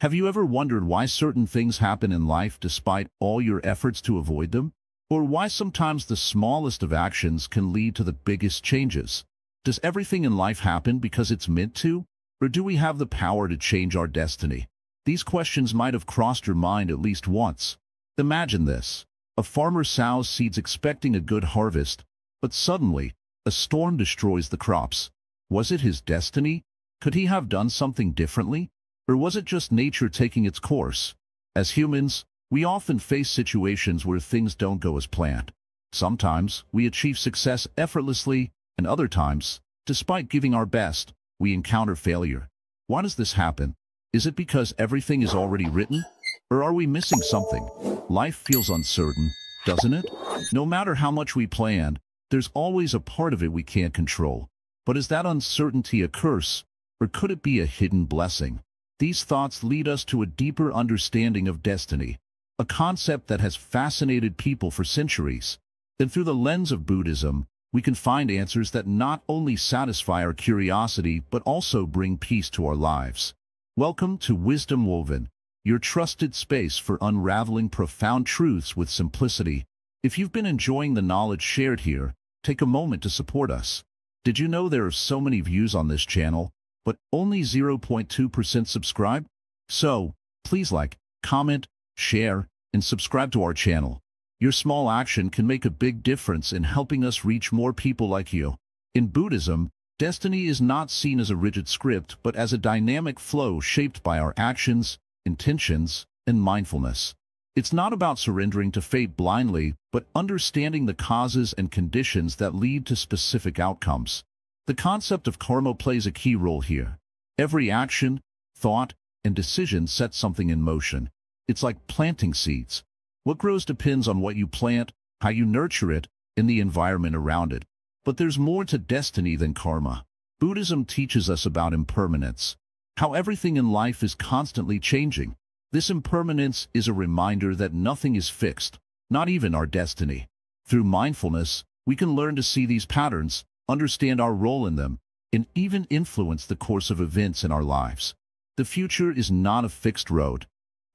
Have you ever wondered why certain things happen in life despite all your efforts to avoid them? Or why sometimes the smallest of actions can lead to the biggest changes? Does everything in life happen because it's meant to? Or do we have the power to change our destiny? These questions might have crossed your mind at least once. Imagine this. A farmer sows seeds expecting a good harvest, but suddenly, a storm destroys the crops. Was it his destiny? Could he have done something differently? Or was it just nature taking its course? As humans, we often face situations where things don't go as planned. Sometimes, we achieve success effortlessly, and other times, despite giving our best, we encounter failure. Why does this happen? Is it because everything is already written? Or are we missing something? Life feels uncertain, doesn't it? No matter how much we plan, there's always a part of it we can't control. But is that uncertainty a curse, or could it be a hidden blessing? These thoughts lead us to a deeper understanding of destiny, a concept that has fascinated people for centuries. And through the lens of Buddhism, we can find answers that not only satisfy our curiosity but also bring peace to our lives. Welcome to Wisdom Woven, your trusted space for unraveling profound truths with simplicity. If you've been enjoying the knowledge shared here, take a moment to support us. Did you know there are so many views on this channel, but only 0.2% subscribe? So, please like, comment, share, and subscribe to our channel. Your small action can make a big difference in helping us reach more people like you. In Buddhism, destiny is not seen as a rigid script, but as a dynamic flow shaped by our actions, intentions, and mindfulness. It's not about surrendering to fate blindly, but understanding the causes and conditions that lead to specific outcomes. The concept of karma plays a key role here. Every action, thought, and decision sets something in motion. It's like planting seeds. What grows depends on what you plant, how you nurture it, and the environment around it. But there's more to destiny than karma. Buddhism teaches us about impermanence, how everything in life is constantly changing. This impermanence is a reminder that nothing is fixed, not even our destiny. Through mindfulness, we can learn to see these patterns, understand our role in them, and even influence the course of events in our lives. The future is not a fixed road.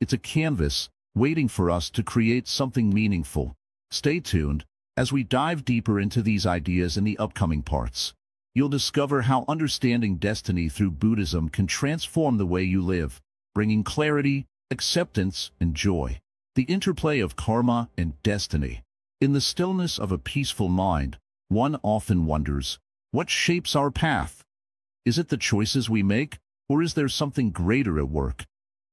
It's a canvas, waiting for us to create something meaningful. Stay tuned as we dive deeper into these ideas in the upcoming parts. You'll discover how understanding destiny through Buddhism can transform the way you live, bringing clarity, acceptance, and joy. The interplay of karma and destiny. In the stillness of a peaceful mind, one often wonders, what shapes our path? Is it the choices we make, or is there something greater at work?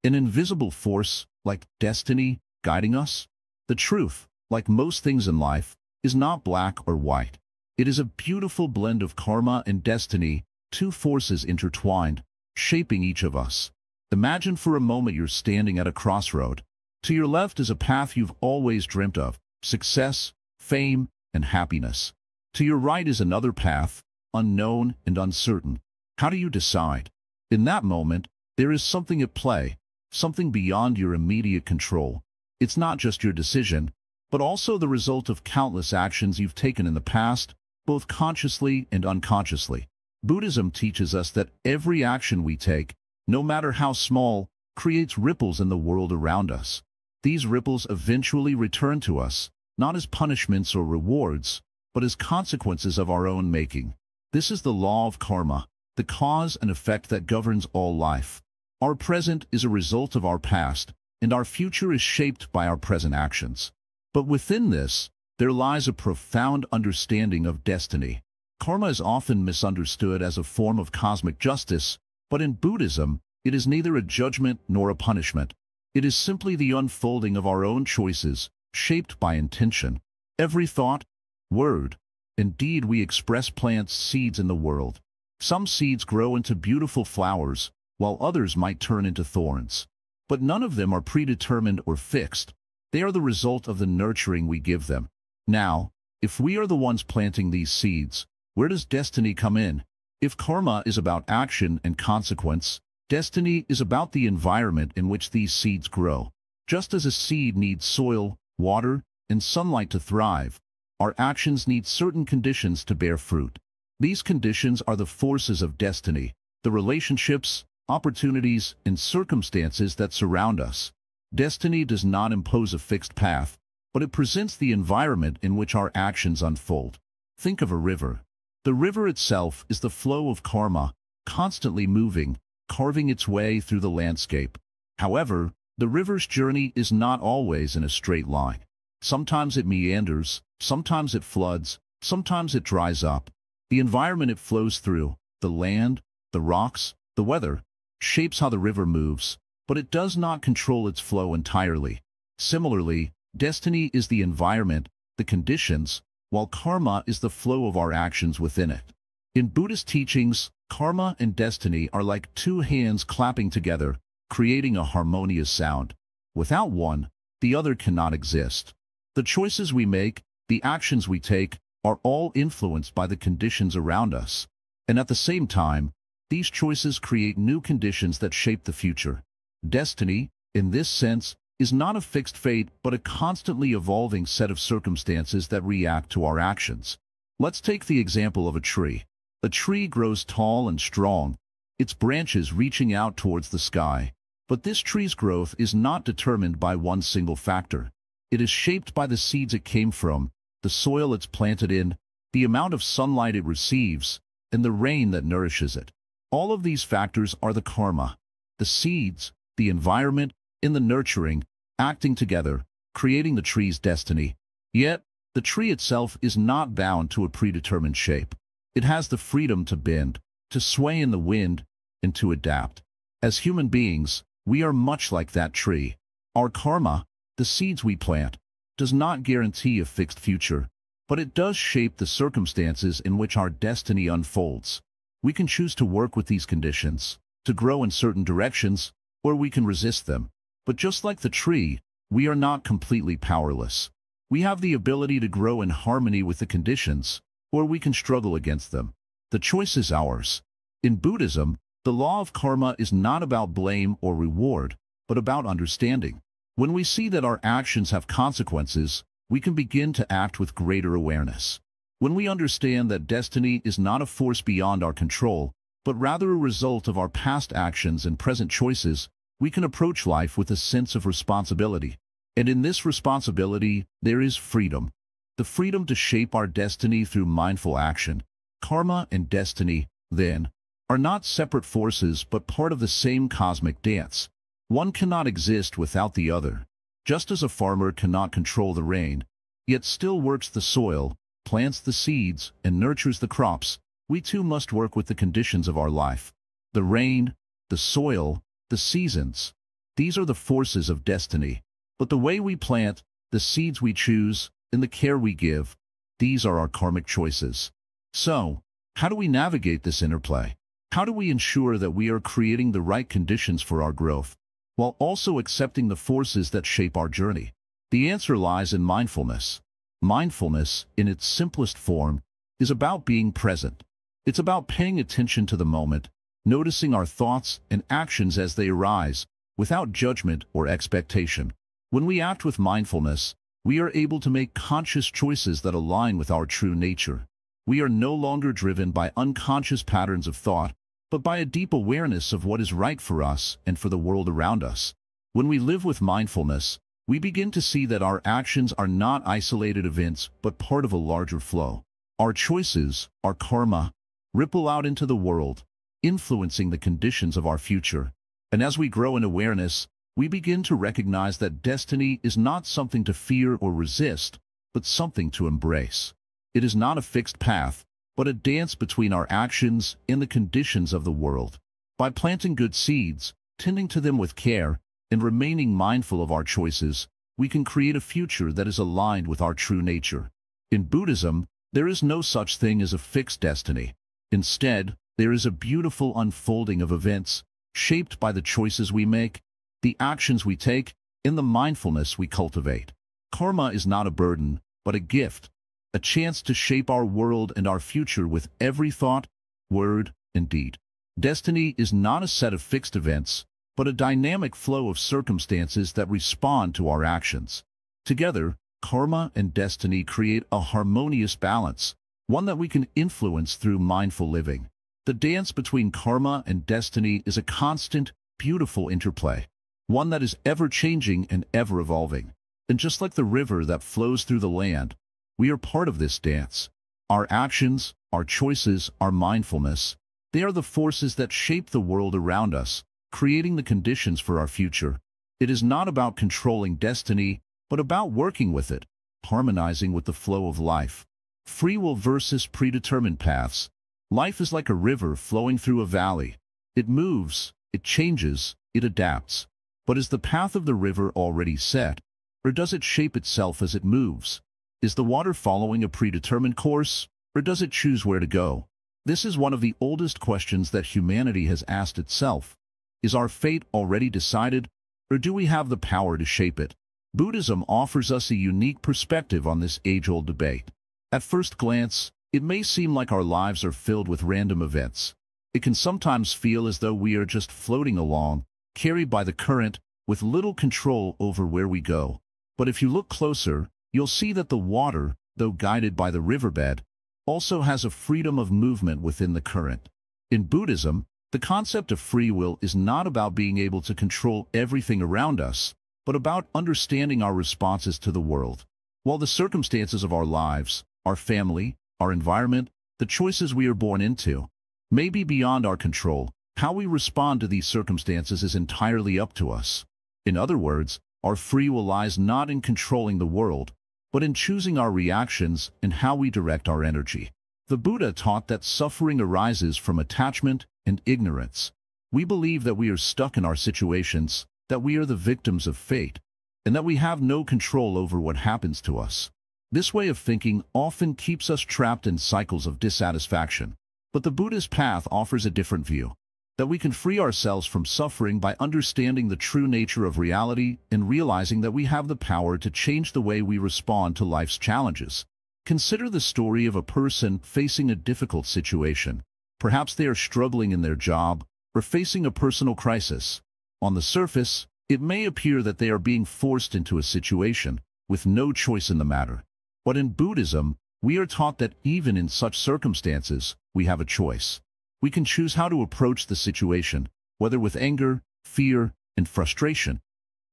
An invisible force, like destiny, guiding us? The truth, like most things in life, is not black or white. It is a beautiful blend of karma and destiny, two forces intertwined, shaping each of us. Imagine for a moment you're standing at a crossroad. To your left is a path you've always dreamt of, success, fame, and happiness. To your right is another path, unknown and uncertain. How do you decide? In that moment, there is something at play, something beyond your immediate control. It's not just your decision, but also the result of countless actions you've taken in the past, both consciously and unconsciously. Buddhism teaches us that every action we take, no matter how small, creates ripples in the world around us. These ripples eventually return to us, not as punishments or rewards, but as consequences of our own making. This is the law of karma, the cause and effect that governs all life. Our present is a result of our past, and our future is shaped by our present actions. But within this, there lies a profound understanding of destiny. Karma is often misunderstood as a form of cosmic justice, but in Buddhism, it is neither a judgment nor a punishment. It is simply the unfolding of our own choices, shaped by intention. Every thought, word, and deed we express plants seeds in the world. Some seeds grow into beautiful flowers, while others might turn into thorns. But none of them are predetermined or fixed. They are the result of the nurturing we give them. Now, if we are the ones planting these seeds, where does destiny come in? If karma is about action and consequence, destiny is about the environment in which these seeds grow. Just as a seed needs soil, water, and sunlight to thrive, our actions need certain conditions to bear fruit. These conditions are the forces of destiny, the relationships, opportunities, and circumstances that surround us. Destiny does not impose a fixed path, but it presents the environment in which our actions unfold. Think of a river. The river itself is the flow of karma, constantly moving, carving its way through the landscape. However, the river's journey is not always in a straight line. Sometimes it meanders, sometimes it floods, sometimes it dries up. The environment it flows through, the land, the rocks, the weather, shapes how the river moves, but it does not control its flow entirely. Similarly, destiny is the environment, the conditions, while karma is the flow of our actions within it. In Buddhist teachings, karma and destiny are like two hands clapping together, creating a harmonious sound. Without one, the other cannot exist. The choices we make, the actions we take, are all influenced by the conditions around us. And at the same time, these choices create new conditions that shape the future. Destiny, in this sense, is not a fixed fate but a constantly evolving set of circumstances that react to our actions. Let's take the example of a tree. A tree grows tall and strong, its branches reaching out towards the sky. But this tree's growth is not determined by one single factor. It is shaped by the seeds it came from, the soil it's planted in, the amount of sunlight it receives, and the rain that nourishes it. All of these factors are the karma, the seeds, the environment, and the nurturing, acting together, creating the tree's destiny. Yet, the tree itself is not bound to a predetermined shape. It has the freedom to bend, to sway in the wind, and to adapt. As human beings, we are much like that tree. Our karma, the seeds we plant, does not guarantee a fixed future, but it does shape the circumstances in which our destiny unfolds. We can choose to work with these conditions, to grow in certain directions, or we can resist them. But just like the tree, we are not completely powerless. We have the ability to grow in harmony with the conditions, or we can struggle against them. The choice is ours. In Buddhism, the law of karma is not about blame or reward, but about understanding. When we see that our actions have consequences, we can begin to act with greater awareness. When we understand that destiny is not a force beyond our control, but rather a result of our past actions and present choices, we can approach life with a sense of responsibility. And in this responsibility, there is freedom. The freedom to shape our destiny through mindful action. Karma and destiny, then, are not separate forces but part of the same cosmic dance. One cannot exist without the other. Just as a farmer cannot control the rain, yet still works the soil, plants the seeds, and nurtures the crops, we too must work with the conditions of our life. The rain, the soil, the seasons. These are the forces of destiny. But the way we plant, the seeds we choose, and the care we give, these are our karmic choices. So, how do we navigate this interplay? How do we ensure that we are creating the right conditions for our growth, while also accepting the forces that shape our journey? The answer lies in mindfulness. Mindfulness, in its simplest form, is about being present. It's about paying attention to the moment, noticing our thoughts and actions as they arise, without judgment or expectation. When we act with mindfulness, we are able to make conscious choices that align with our true nature. We are no longer driven by unconscious patterns of thought, but by a deep awareness of what is right for us and for the world around us. When we live with mindfulness, we begin to see that our actions are not isolated events but part of a larger flow. Our choices, our karma, ripple out into the world, influencing the conditions of our future. And as we grow in awareness, we begin to recognize that destiny is not something to fear or resist, but something to embrace. It is not a fixed path, but a dance between our actions and the conditions of the world. By planting good seeds, tending to them with care, and remaining mindful of our choices, we can create a future that is aligned with our true nature. In Buddhism, there is no such thing as a fixed destiny. Instead, there is a beautiful unfolding of events, shaped by the choices we make, the actions we take, and the mindfulness we cultivate. Karma is not a burden, but a gift, a chance to shape our world and our future with every thought, word, and deed. Destiny is not a set of fixed events, but a dynamic flow of circumstances that respond to our actions. Together, karma and destiny create a harmonious balance, one that we can influence through mindful living. The dance between karma and destiny is a constant, beautiful interplay, one that is ever-changing and ever-evolving. And just like the river that flows through the land, we are part of this dance. Our actions, our choices, our mindfulness, they are the forces that shape the world around us, creating the conditions for our future. It is not about controlling destiny, but about working with it, harmonizing with the flow of life. Free will versus predetermined paths. Life is like a river flowing through a valley. It moves, it changes, it adapts. But is the path of the river already set, or does it shape itself as it moves? Is the water following a predetermined course, or does it choose where to go? This is one of the oldest questions that humanity has asked itself. Is our fate already decided, or do we have the power to shape it? Buddhism offers us a unique perspective on this age-old debate. At first glance, it may seem like our lives are filled with random events. It can sometimes feel as though we are just floating along, carried by the current, with little control over where we go. But if you look closer, you'll see that the water, though guided by the riverbed, also has a freedom of movement within the current. In Buddhism, the concept of free will is not about being able to control everything around us, but about understanding our responses to the world. While the circumstances of our lives, our family, our environment, the choices we are born into, may be beyond our control, how we respond to these circumstances is entirely up to us. In other words, our free will lies not in controlling the world, but in choosing our reactions and how we direct our energy. The Buddha taught that suffering arises from attachment and ignorance. We believe that we are stuck in our situations, that we are the victims of fate, and that we have no control over what happens to us. This way of thinking often keeps us trapped in cycles of dissatisfaction. But the Buddhist path offers a different view, that we can free ourselves from suffering by understanding the true nature of reality and realizing that we have the power to change the way we respond to life's challenges. Consider the story of a person facing a difficult situation. Perhaps they are struggling in their job or facing a personal crisis. On the surface, it may appear that they are being forced into a situation with no choice in the matter. But in Buddhism, we are taught that even in such circumstances, we have a choice. We can choose how to approach the situation, whether with anger, fear, and frustration,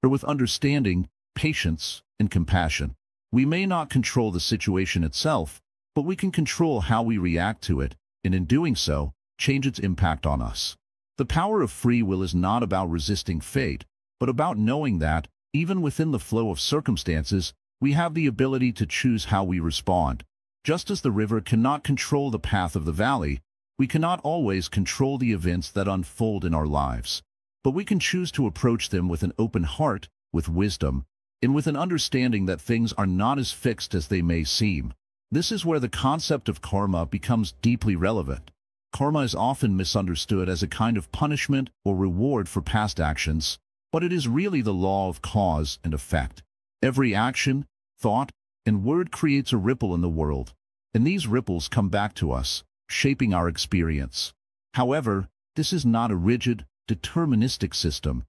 or with understanding, patience, and compassion. We may not control the situation itself, but we can control how we react to it, and in doing so, change its impact on us. The power of free will is not about resisting fate, but about knowing that, even within the flow of circumstances, we have the ability to choose how we respond. Just as the river cannot control the path of the valley, we cannot always control the events that unfold in our lives. But we can choose to approach them with an open heart, with wisdom, and with an understanding that things are not as fixed as they may seem. This is where the concept of karma becomes deeply relevant. Karma is often misunderstood as a kind of punishment or reward for past actions, but it is really the law of cause and effect. Every action, thought, and word creates a ripple in the world, and these ripples come back to us, shaping our experience. However, this is not a rigid, deterministic system.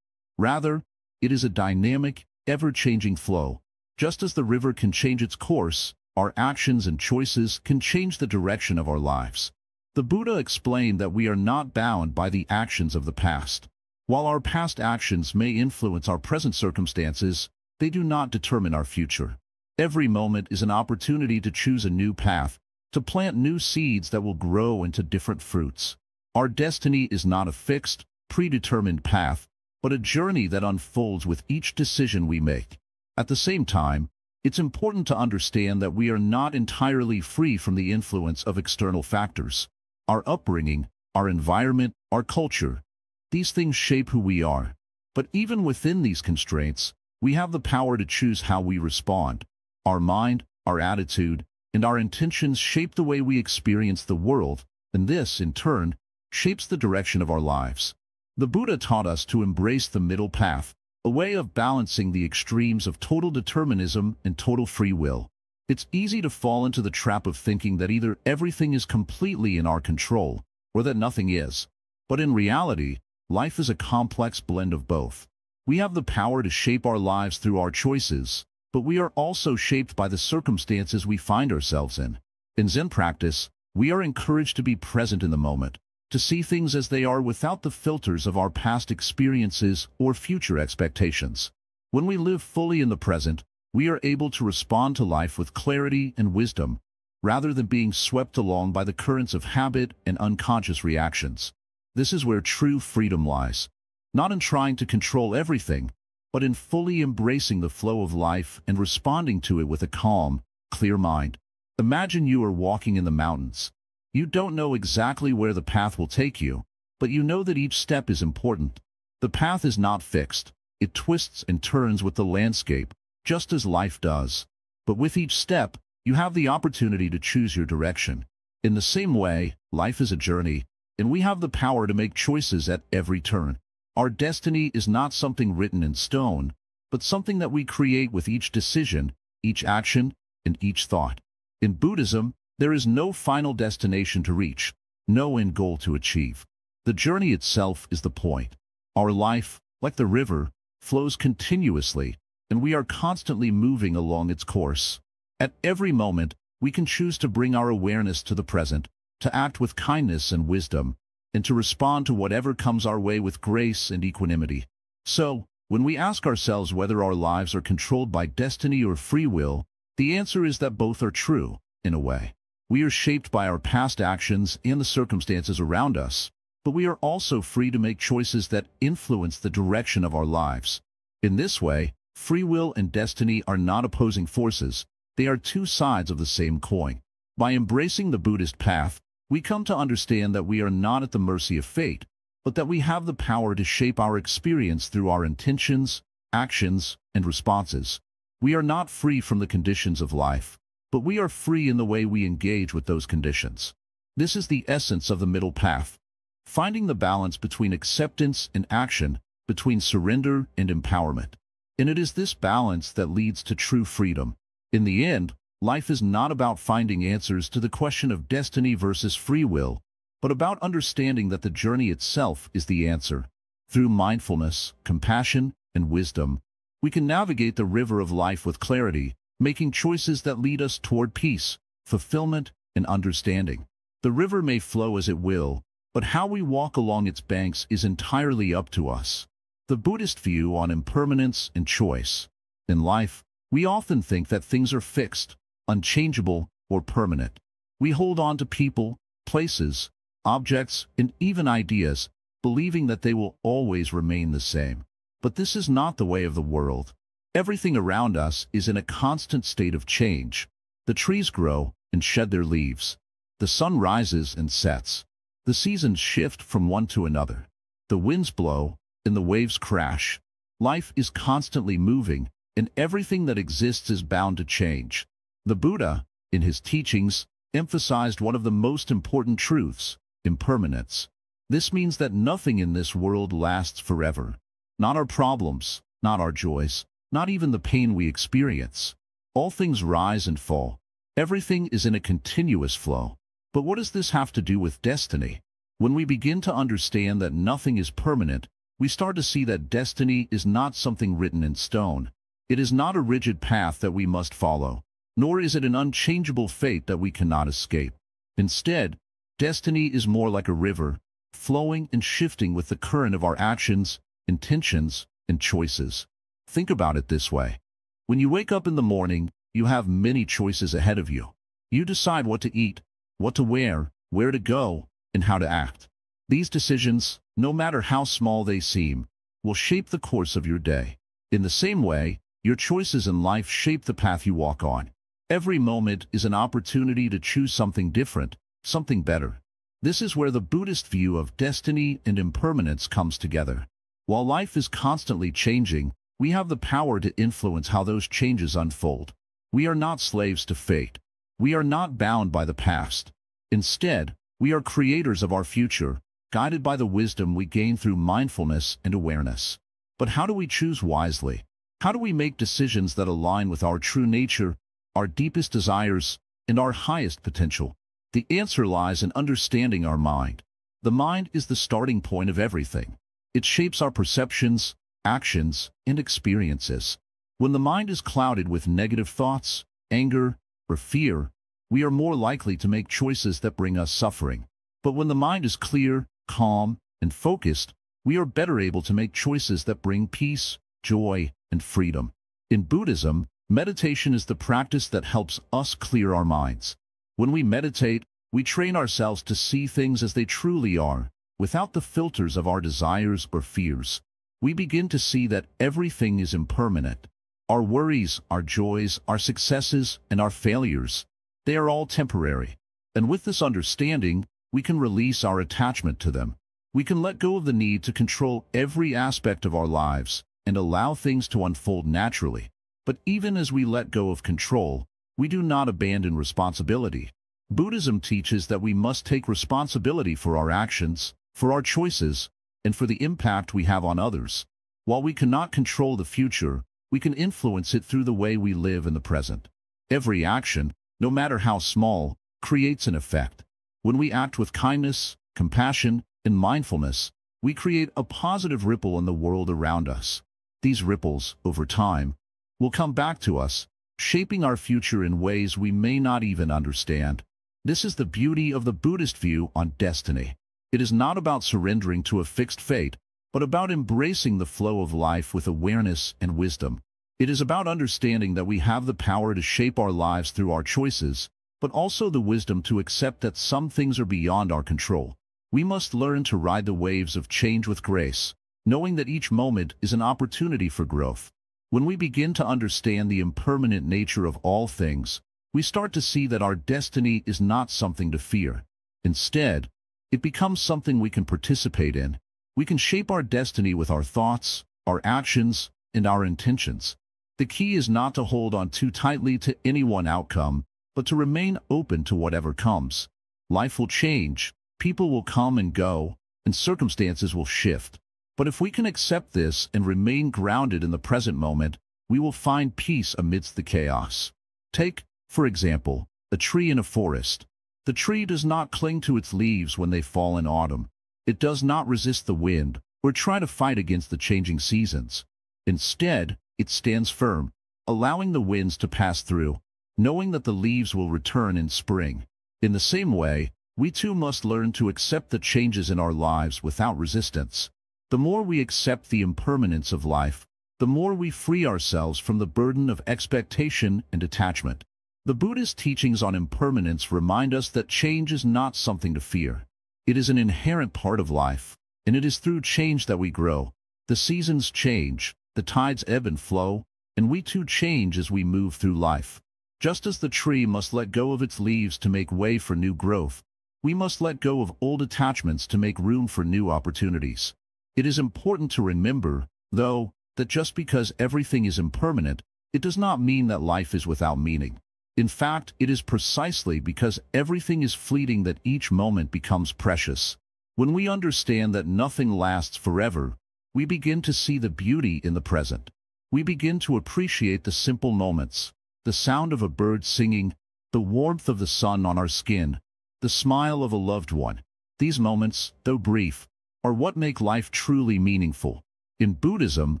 Rather, it is a dynamic, ever-changing flow. Just as the river can change its course, our actions and choices can change the direction of our lives. The Buddha explained that we are not bound by the actions of the past. While our past actions may influence our present circumstances, they do not determine our future. Every moment is an opportunity to choose a new path, to plant new seeds that will grow into different fruits. Our destiny is not a fixed, predetermined path, but a journey that unfolds with each decision we make. At the same time, it's important to understand that we are not entirely free from the influence of external factors. Our upbringing, our environment, our culture, these things shape who we are. But even within these constraints, we have the power to choose how we respond. Our mind, our attitude, and our intentions shape the way we experience the world, and this, in turn, shapes the direction of our lives. The Buddha taught us to embrace the middle path, a way of balancing the extremes of total determinism and total free will. It's easy to fall into the trap of thinking that either everything is completely in our control, or that nothing is. But in reality, life is a complex blend of both. We have the power to shape our lives through our choices, but we are also shaped by the circumstances we find ourselves in. In Zen practice, we are encouraged to be present in the moment, to see things as they are without the filters of our past experiences or future expectations. When we live fully in the present, we are able to respond to life with clarity and wisdom, rather than being swept along by the currents of habit and unconscious reactions. This is where true freedom lies, not in trying to control everything, but in fully embracing the flow of life and responding to it with a calm, clear mind. Imagine you are walking in the mountains. You don't know exactly where the path will take you, but you know that each step is important. The path is not fixed. It twists and turns with the landscape, just as life does. But with each step, you have the opportunity to choose your direction. In the same way, life is a journey, and we have the power to make choices at every turn. Our destiny is not something written in stone, but something that we create with each decision, each action, and each thought. In Buddhism, there is no final destination to reach, no end goal to achieve. The journey itself is the point. Our life, like the river, flows continuously, and we are constantly moving along its course. At every moment, we can choose to bring our awareness to the present, to act with kindness and wisdom, and to respond to whatever comes our way with grace and equanimity. So, when we ask ourselves whether our lives are controlled by destiny or free will, the answer is that both are true, in a way. We are shaped by our past actions and the circumstances around us, but we are also free to make choices that influence the direction of our lives. In this way, free will and destiny are not opposing forces, they are two sides of the same coin. By embracing the Buddhist path, we come to understand that we are not at the mercy of fate, but that we have the power to shape our experience through our intentions, actions, and responses. We are not free from the conditions of life, but we are free in the way we engage with those conditions. This is the essence of the middle path, finding the balance between acceptance and action, between surrender and empowerment. And it is this balance that leads to true freedom. In the end, life is not about finding answers to the question of destiny versus free will, but about understanding that the journey itself is the answer. Through mindfulness, compassion, and wisdom, we can navigate the river of life with clarity, making choices that lead us toward peace, fulfillment, and understanding. The river may flow as it will, but how we walk along its banks is entirely up to us. The Buddhist view on impermanence and choice. In life, we often think that things are fixed, unchangeable, or permanent. We hold on to people, places, objects, and even ideas, believing that they will always remain the same. But this is not the way of the world. Everything around us is in a constant state of change. The trees grow and shed their leaves. The sun rises and sets. The seasons shift from one to another. The winds blow and the waves crash. Life is constantly moving, and everything that exists is bound to change. The Buddha, in his teachings, emphasized one of the most important truths: impermanence. This means that nothing in this world lasts forever. Not our problems, not our joys, not even the pain we experience. All things rise and fall. Everything is in a continuous flow. But what does this have to do with destiny? When we begin to understand that nothing is permanent, we start to see that destiny is not something written in stone. It is not a rigid path that we must follow, nor is it an unchangeable fate that we cannot escape. Instead, destiny is more like a river, flowing and shifting with the current of our actions, intentions, and choices. Think about it this way. When you wake up in the morning, you have many choices ahead of you. You decide what to eat, what to wear, where to go, and how to act. These decisions, no matter how small they seem, will shape the course of your day. In the same way, your choices in life shape the path you walk on. Every moment is an opportunity to choose something different, something better. This is where the Buddhist view of destiny and impermanence comes together. While life is constantly changing, we have the power to influence how those changes unfold. We are not slaves to fate. We are not bound by the past. Instead, we are creators of our future, guided by the wisdom we gain through mindfulness and awareness. But how do we choose wisely? How do we make decisions that align with our true nature, our deepest desires, and our highest potential? The answer lies in understanding our mind. The mind is the starting point of everything. It shapes our perceptions, actions, and experiences. When the mind is clouded with negative thoughts, anger, or fear, we are more likely to make choices that bring us suffering. But when the mind is clear, calm, and focused, we are better able to make choices that bring peace, joy, and freedom. In Buddhism, meditation is the practice that helps us clear our minds. When we meditate, we train ourselves to see things as they truly are, without the filters of our desires or fears. We begin to see that everything is impermanent. Our worries, our joys, our successes, and our failures, they are all temporary. And with this understanding, we can release our attachment to them. We can let go of the need to control every aspect of our lives and allow things to unfold naturally. But even as we let go of control, we do not abandon responsibility. Buddhism teaches that we must take responsibility for our actions, for our choices, and for the impact we have on others. While we cannot control the future, we can influence it through the way we live in the present. Every action, no matter how small, creates an effect. When we act with kindness, compassion, and mindfulness, we create a positive ripple in the world around us. These ripples, over time, will come back to us, shaping our future in ways we may not even understand. This is the beauty of the Buddhist view on destiny. It is not about surrendering to a fixed fate, but about embracing the flow of life with awareness and wisdom. It is about understanding that we have the power to shape our lives through our choices, but also the wisdom to accept that some things are beyond our control. We must learn to ride the waves of change with grace, knowing that each moment is an opportunity for growth. When we begin to understand the impermanent nature of all things, we start to see that our destiny is not something to fear. Instead, it becomes something we can participate in. We can shape our destiny with our thoughts, our actions, and our intentions. The key is not to hold on too tightly to any one outcome, but to remain open to whatever comes. Life will change, people will come and go, and circumstances will shift. But if we can accept this and remain grounded in the present moment, we will find peace amidst the chaos. Take, for example, a tree in a forest. The tree does not cling to its leaves when they fall in autumn. It does not resist the wind or try to fight against the changing seasons. Instead, it stands firm, allowing the winds to pass through, knowing that the leaves will return in spring. In the same way, we too must learn to accept the changes in our lives without resistance. The more we accept the impermanence of life, the more we free ourselves from the burden of expectation and attachment. The Buddhist teachings on impermanence remind us that change is not something to fear. It is an inherent part of life, and it is through change that we grow. The seasons change, the tides ebb and flow, and we too change as we move through life. Just as the tree must let go of its leaves to make way for new growth, we must let go of old attachments to make room for new opportunities. It is important to remember, though, that just because everything is impermanent, it does not mean that life is without meaning. In fact, it is precisely because everything is fleeting that each moment becomes precious. When we understand that nothing lasts forever, we begin to see the beauty in the present. We begin to appreciate the simple moments, the sound of a bird singing, the warmth of the sun on our skin, the smile of a loved one. These moments, though brief, are what make life truly meaningful. In Buddhism,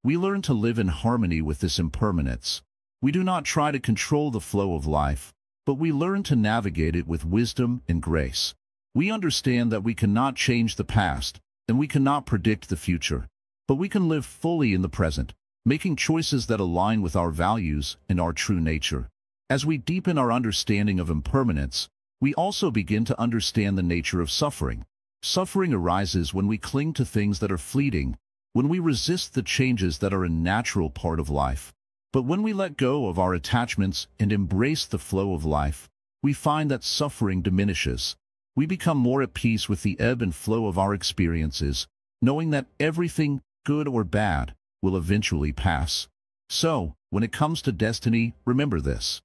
we learn to live in harmony with this impermanence. We do not try to control the flow of life, but we learn to navigate it with wisdom and grace. We understand that we cannot change the past, and we cannot predict the future, but we can live fully in the present, making choices that align with our values and our true nature. As we deepen our understanding of impermanence, we also begin to understand the nature of suffering. Suffering arises when we cling to things that are fleeting, when we resist the changes that are a natural part of life. But when we let go of our attachments and embrace the flow of life, we find that suffering diminishes. We become more at peace with the ebb and flow of our experiences, knowing that everything, good or bad, will eventually pass. So, when it comes to destiny, remember this.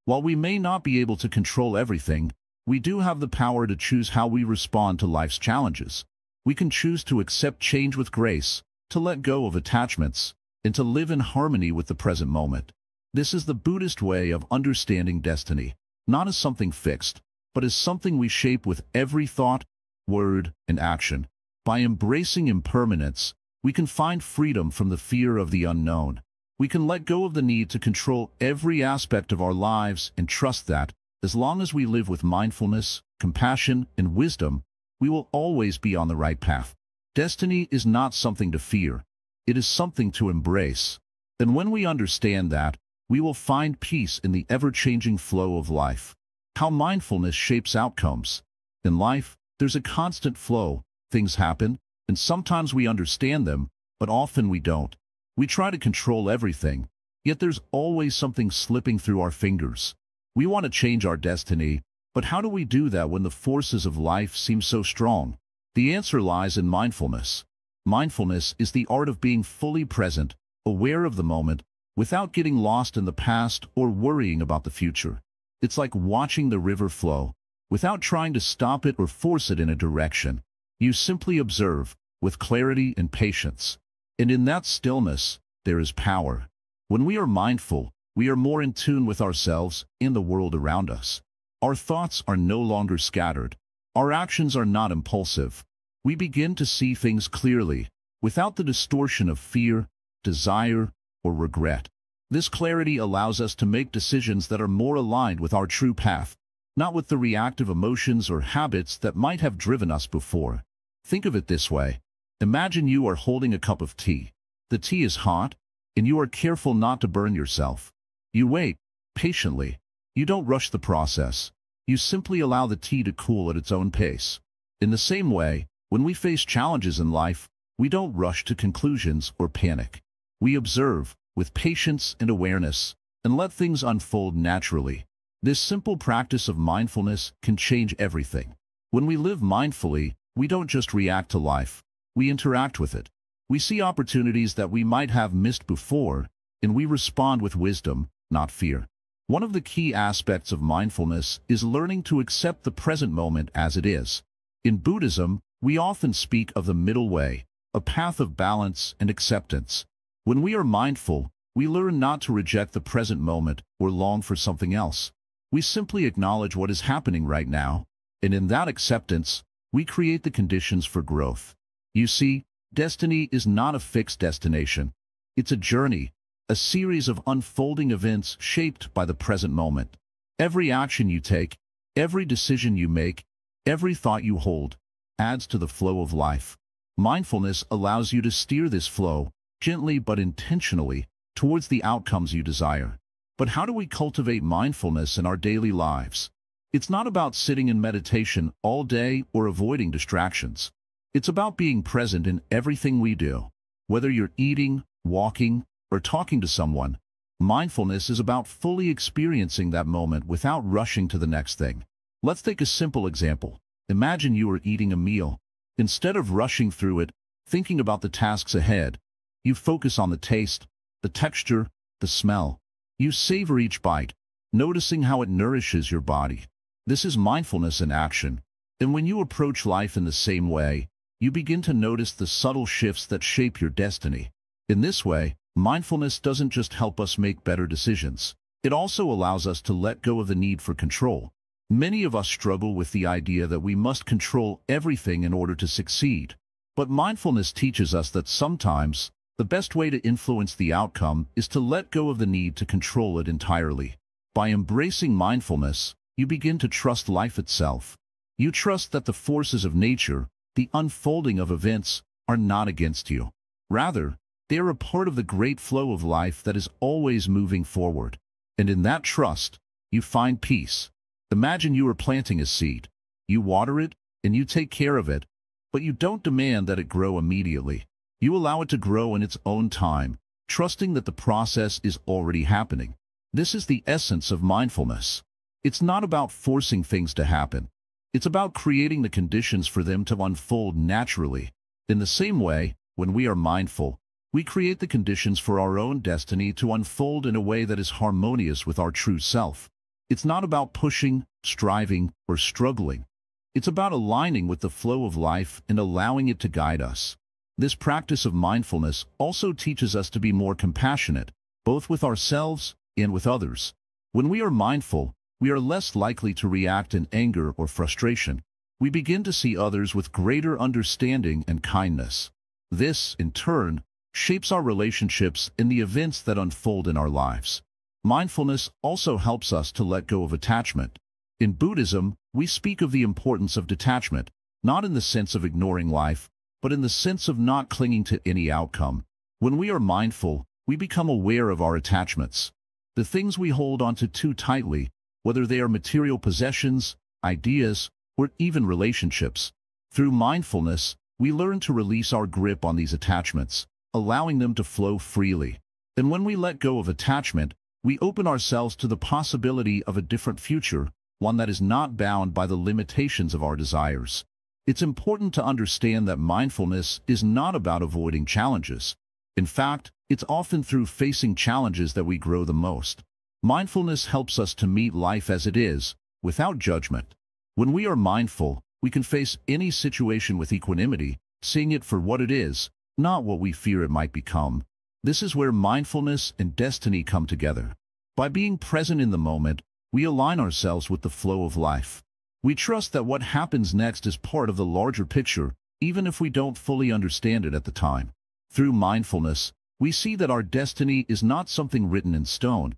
While we may not be able to control everything, we do have the power to choose how we respond to life's challenges. We can choose to accept change with grace, to let go of attachments, and to live in harmony with the present moment. This is the Buddhist way of understanding destiny, not as something fixed, but as something we shape with every thought, word, and action. By embracing impermanence, we can find freedom from the fear of the unknown. We can let go of the need to control every aspect of our lives and trust that, as long as we live with mindfulness, compassion, and wisdom, we will always be on the right path. Destiny is not something to fear. It is something to embrace. And when we understand that, we will find peace in the ever-changing flow of life. How mindfulness shapes outcomes. In life, there's a constant flow. Things happen, and sometimes we understand them, but often we don't. We try to control everything, yet there's always something slipping through our fingers. We want to change our destiny, but how do we do that when the forces of life seem so strong? The answer lies in mindfulness. Mindfulness is the art of being fully present, aware of the moment, without getting lost in the past or worrying about the future. It's like watching the river flow, without trying to stop it or force it in a direction. You simply observe, with clarity and patience. And in that stillness, there is power. When we are mindful, we are more in tune with ourselves and the world around us. Our thoughts are no longer scattered. Our actions are not impulsive. We begin to see things clearly, without the distortion of fear, desire, or regret. This clarity allows us to make decisions that are more aligned with our true path, not with the reactive emotions or habits that might have driven us before. Think of it this way. Imagine you are holding a cup of tea. The tea is hot, and you are careful not to burn yourself. You wait, patiently. You don't rush the process. You simply allow the tea to cool at its own pace. In the same way, when we face challenges in life, we don't rush to conclusions or panic. We observe, with patience and awareness, and let things unfold naturally. This simple practice of mindfulness can change everything. When we live mindfully, we don't just react to life, we interact with it. We see opportunities that we might have missed before, and we respond with wisdom, not fear. One of the key aspects of mindfulness is learning to accept the present moment as it is. In Buddhism, we often speak of the middle way, a path of balance and acceptance. When we are mindful, we learn not to reject the present moment or long for something else. We simply acknowledge what is happening right now, and in that acceptance, we create the conditions for growth. You see, destiny is not a fixed destination. It's a journey, a series of unfolding events shaped by the present moment. Every action you take, every decision you make, every thought you hold, adds to the flow of life. Mindfulness allows you to steer this flow, gently but intentionally, towards the outcomes you desire. But how do we cultivate mindfulness in our daily lives? It's not about sitting in meditation all day or avoiding distractions. It's about being present in everything we do. Whether you're eating, walking, or talking to someone, mindfulness is about fully experiencing that moment without rushing to the next thing. Let's take a simple example. Imagine you are eating a meal. Instead of rushing through it, thinking about the tasks ahead, you focus on the taste, the texture, the smell. You savor each bite, noticing how it nourishes your body. This is mindfulness in action. And when you approach life in the same way, you begin to notice the subtle shifts that shape your destiny. In this way, mindfulness doesn't just help us make better decisions. It also allows us to let go of the need for control. Many of us struggle with the idea that we must control everything in order to succeed. But mindfulness teaches us that sometimes, the best way to influence the outcome is to let go of the need to control it entirely. By embracing mindfulness, you begin to trust life itself. You trust that the forces of nature, the unfolding of events, are not against you. Rather, they are a part of the great flow of life that is always moving forward. And in that trust, you find peace. Imagine you are planting a seed. You water it, and you take care of it, but you don't demand that it grow immediately. You allow it to grow in its own time, trusting that the process is already happening. This is the essence of mindfulness. It's not about forcing things to happen. It's about creating the conditions for them to unfold naturally. In the same way, when we are mindful, we create the conditions for our own destiny to unfold in a way that is harmonious with our true self. It's not about pushing, striving, or struggling. It's about aligning with the flow of life and allowing it to guide us. This practice of mindfulness also teaches us to be more compassionate, both with ourselves and with others. When we are mindful, we are less likely to react in anger or frustration. We begin to see others with greater understanding and kindness. This, in turn, shapes our relationships and the events that unfold in our lives. Mindfulness also helps us to let go of attachment. In Buddhism, we speak of the importance of detachment, not in the sense of ignoring life, but in the sense of not clinging to any outcome. When we are mindful, we become aware of our attachments, the things we hold onto too tightly, whether they are material possessions, ideas, or even relationships. Through mindfulness, we learn to release our grip on these attachments, allowing them to flow freely. And when we let go of attachment, we open ourselves to the possibility of a different future, one that is not bound by the limitations of our desires. It's important to understand that mindfulness is not about avoiding challenges. In fact, it's often through facing challenges that we grow the most. Mindfulness helps us to meet life as it is, without judgment. When we are mindful, we can face any situation with equanimity, seeing it for what it is, not what we fear it might become. This is where mindfulness and destiny come together. By being present in the moment, we align ourselves with the flow of life. We trust that what happens next is part of the larger picture, even if we don't fully understand it at the time. Through mindfulness, we see that our destiny is not something written in stone.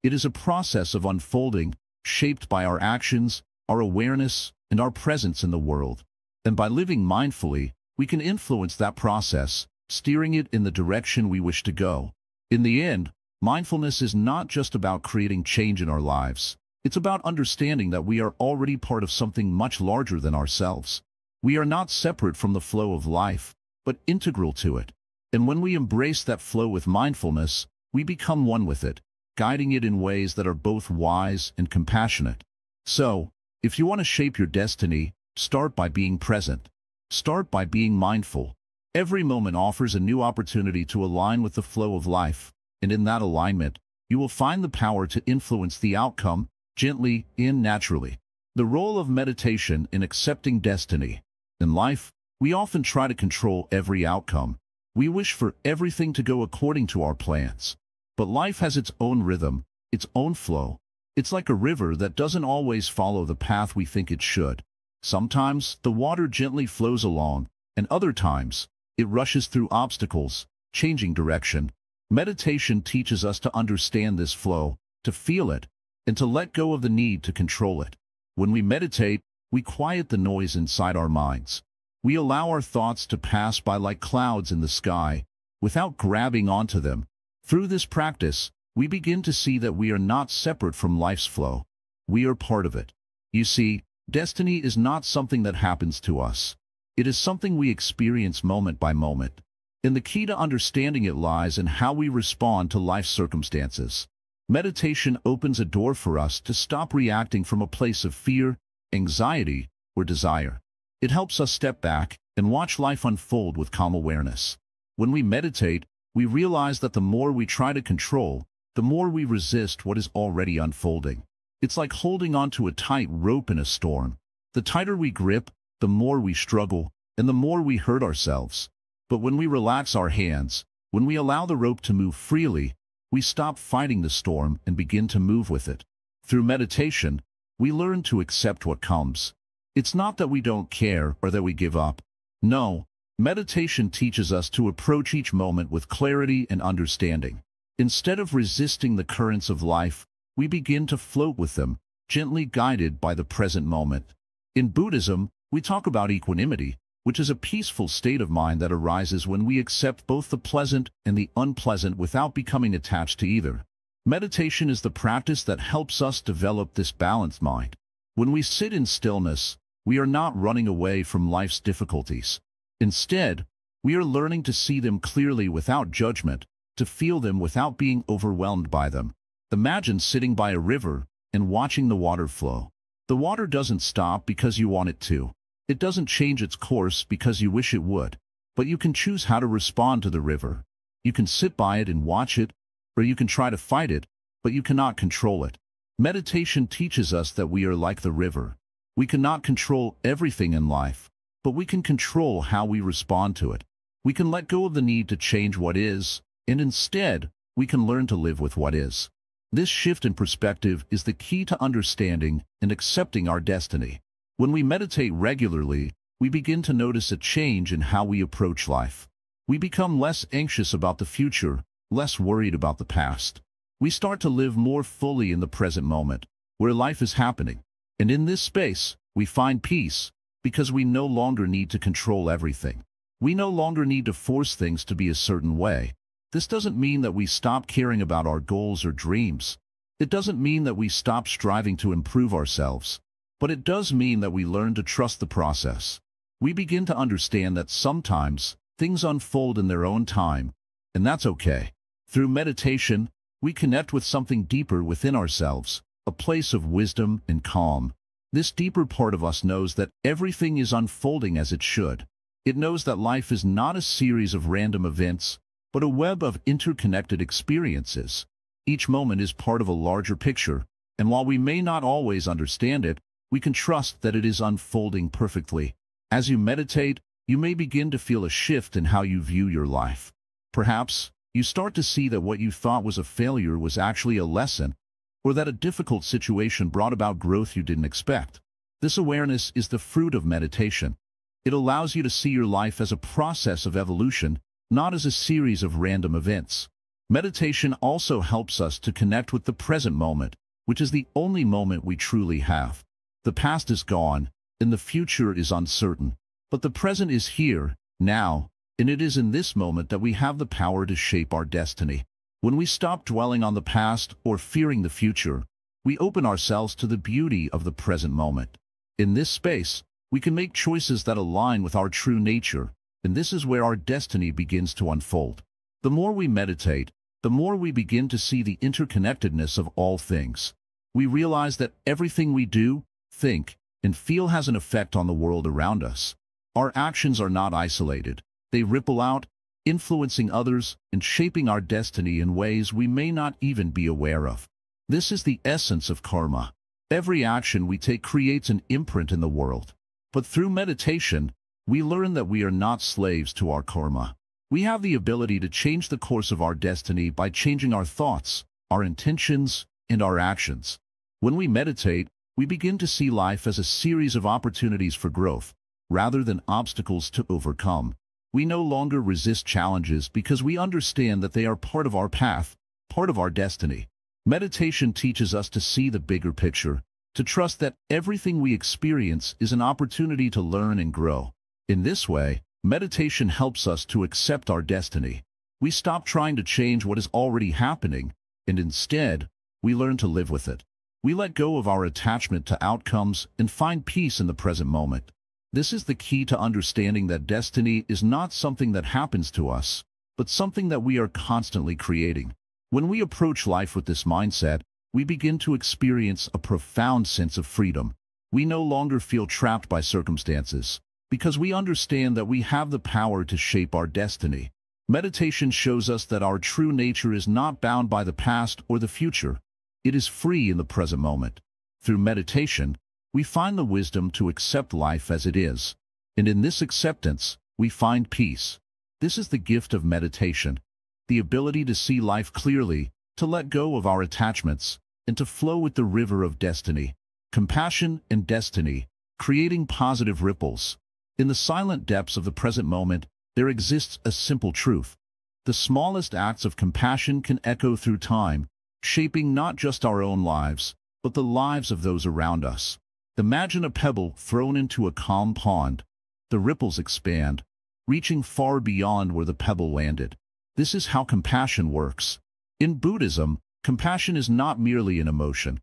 It is a process of unfolding, shaped by our actions, our awareness, and our presence in the world. And by living mindfully, we can influence that process, steering it in the direction we wish to go. In the end, mindfulness is not just about creating change in our lives. It's about understanding that we are already part of something much larger than ourselves. We are not separate from the flow of life, but integral to it. And when we embrace that flow with mindfulness, we become one with it, guiding it in ways that are both wise and compassionate. So, if you want to shape your destiny, start by being present. Start by being mindful. Every moment offers a new opportunity to align with the flow of life, and in that alignment, you will find the power to influence the outcome, gently and naturally. The role of meditation in accepting destiny. In life, we often try to control every outcome. We wish for everything to go according to our plans. But life has its own rhythm, its own flow. It's like a river that doesn't always follow the path we think it should. Sometimes the water gently flows along, and other times it rushes through obstacles, changing direction. Meditation teaches us to understand this flow, to feel it, and to let go of the need to control it. When we meditate, we quiet the noise inside our minds. We allow our thoughts to pass by like clouds in the sky, without grabbing onto them. Through this practice, we begin to see that we are not separate from life's flow. We are part of it. You see, destiny is not something that happens to us. It is something we experience moment by moment. And the key to understanding it lies in how we respond to life's circumstances. Meditation opens a door for us to stop reacting from a place of fear, anxiety, or desire. It helps us step back and watch life unfold with calm awareness. When we meditate, we realize that the more we try to control, the more we resist what is already unfolding. It's like holding onto a tight rope in a storm. The tighter we grip, the more we struggle, and the more we hurt ourselves. But when we relax our hands, when we allow the rope to move freely, we stop fighting the storm and begin to move with it. Through meditation, we learn to accept what comes. It's not that we don't care or that we give up. No, meditation teaches us to approach each moment with clarity and understanding. Instead of resisting the currents of life, we begin to float with them, gently guided by the present moment. In Buddhism, we talk about equanimity, which is a peaceful state of mind that arises when we accept both the pleasant and the unpleasant without becoming attached to either. Meditation is the practice that helps us develop this balanced mind. When we sit in stillness, we are not running away from life's difficulties. Instead, we are learning to see them clearly without judgment, to feel them without being overwhelmed by them. Imagine sitting by a river and watching the water flow. The water doesn't stop because you want it to. It doesn't change its course because you wish it would. But you can choose how to respond to the river. You can sit by it and watch it, or you can try to fight it, but you cannot control it. Meditation teaches us that we are like the river. We cannot control everything in life, but we can control how we respond to it. We can let go of the need to change what is, and instead, we can learn to live with what is. This shift in perspective is the key to understanding and accepting our destiny. When we meditate regularly, we begin to notice a change in how we approach life. We become less anxious about the future, less worried about the past. We start to live more fully in the present moment, where life is happening. And in this space, we find peace, because we no longer need to control everything. We no longer need to force things to be a certain way. This doesn't mean that we stop caring about our goals or dreams. It doesn't mean that we stop striving to improve ourselves. But it does mean that we learn to trust the process. We begin to understand that sometimes things unfold in their own time, and that's okay. Through meditation, we connect with something deeper within ourselves, a place of wisdom and calm. This deeper part of us knows that everything is unfolding as it should. It knows that life is not a series of random events, but a web of interconnected experiences. Each moment is part of a larger picture, and while we may not always understand it, we can trust that it is unfolding perfectly. As you meditate, you may begin to feel a shift in how you view your life. Perhaps you start to see that what you thought was a failure was actually a lesson, or that a difficult situation brought about growth you didn't expect. This awareness is the fruit of meditation. It allows you to see your life as a process of evolution, not as a series of random events. Meditation also helps us to connect with the present moment, which is the only moment we truly have. The past is gone, and the future is uncertain. But the present is here, now, and it is in this moment that we have the power to shape our destiny. When we stop dwelling on the past or fearing the future, we open ourselves to the beauty of the present moment. In this space, we can make choices that align with our true nature, and this is where our destiny begins to unfold. The more we meditate, the more we begin to see the interconnectedness of all things. We realize that everything we do, think, and feel has an effect on the world around us. Our actions are not isolated. They ripple out, influencing others and shaping our destiny in ways we may not even be aware of. This is the essence of karma. Every action we take creates an imprint in the world. But through meditation, we learn that we are not slaves to our karma. We have the ability to change the course of our destiny by changing our thoughts, our intentions, and our actions. When we meditate, we begin to see life as a series of opportunities for growth, rather than obstacles to overcome. We no longer resist challenges because we understand that they are part of our path, part of our destiny. Meditation teaches us to see the bigger picture, to trust that everything we experience is an opportunity to learn and grow. In this way, meditation helps us to accept our destiny. We stop trying to change what is already happening, and instead, we learn to live with it. We let go of our attachment to outcomes and find peace in the present moment. This is the key to understanding that destiny is not something that happens to us, but something that we are constantly creating. When we approach life with this mindset, we begin to experience a profound sense of freedom. We no longer feel trapped by circumstances, because we understand that we have the power to shape our destiny. Meditation shows us that our true nature is not bound by the past or the future. It is free in the present moment. Through meditation, we find the wisdom to accept life as it is. And in this acceptance, we find peace. This is the gift of meditation, the ability to see life clearly, to let go of our attachments, and to flow with the river of destiny. Compassion and destiny, creating positive ripples. In the silent depths of the present moment, there exists a simple truth. The smallest acts of compassion can echo through time, shaping not just our own lives, but the lives of those around us. Imagine a pebble thrown into a calm pond. The ripples expand, reaching far beyond where the pebble landed. This is how compassion works. In Buddhism, compassion is not merely an emotion.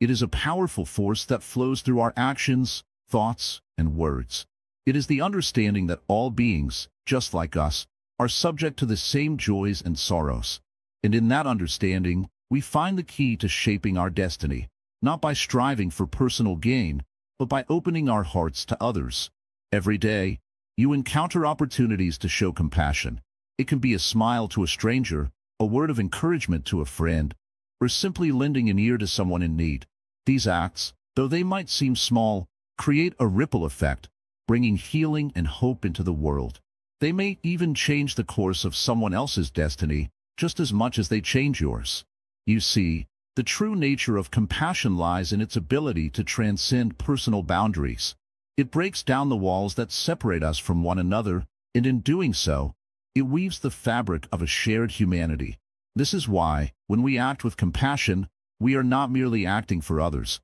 It is a powerful force that flows through our actions, thoughts, and words. It is the understanding that all beings, just like us, are subject to the same joys and sorrows. And in that understanding, we find the key to shaping our destiny, not by striving for personal gain, but by opening our hearts to others. Every day, you encounter opportunities to show compassion. It can be a smile to a stranger, a word of encouragement to a friend, or simply lending an ear to someone in need. These acts, though they might seem small, create a ripple effect, bringing healing and hope into the world. They may even change the course of someone else's destiny, just as much as they change yours. You see, the true nature of compassion lies in its ability to transcend personal boundaries. It breaks down the walls that separate us from one another, and in doing so, it weaves the fabric of a shared humanity. This is why, when we act with compassion, we are not merely acting for others.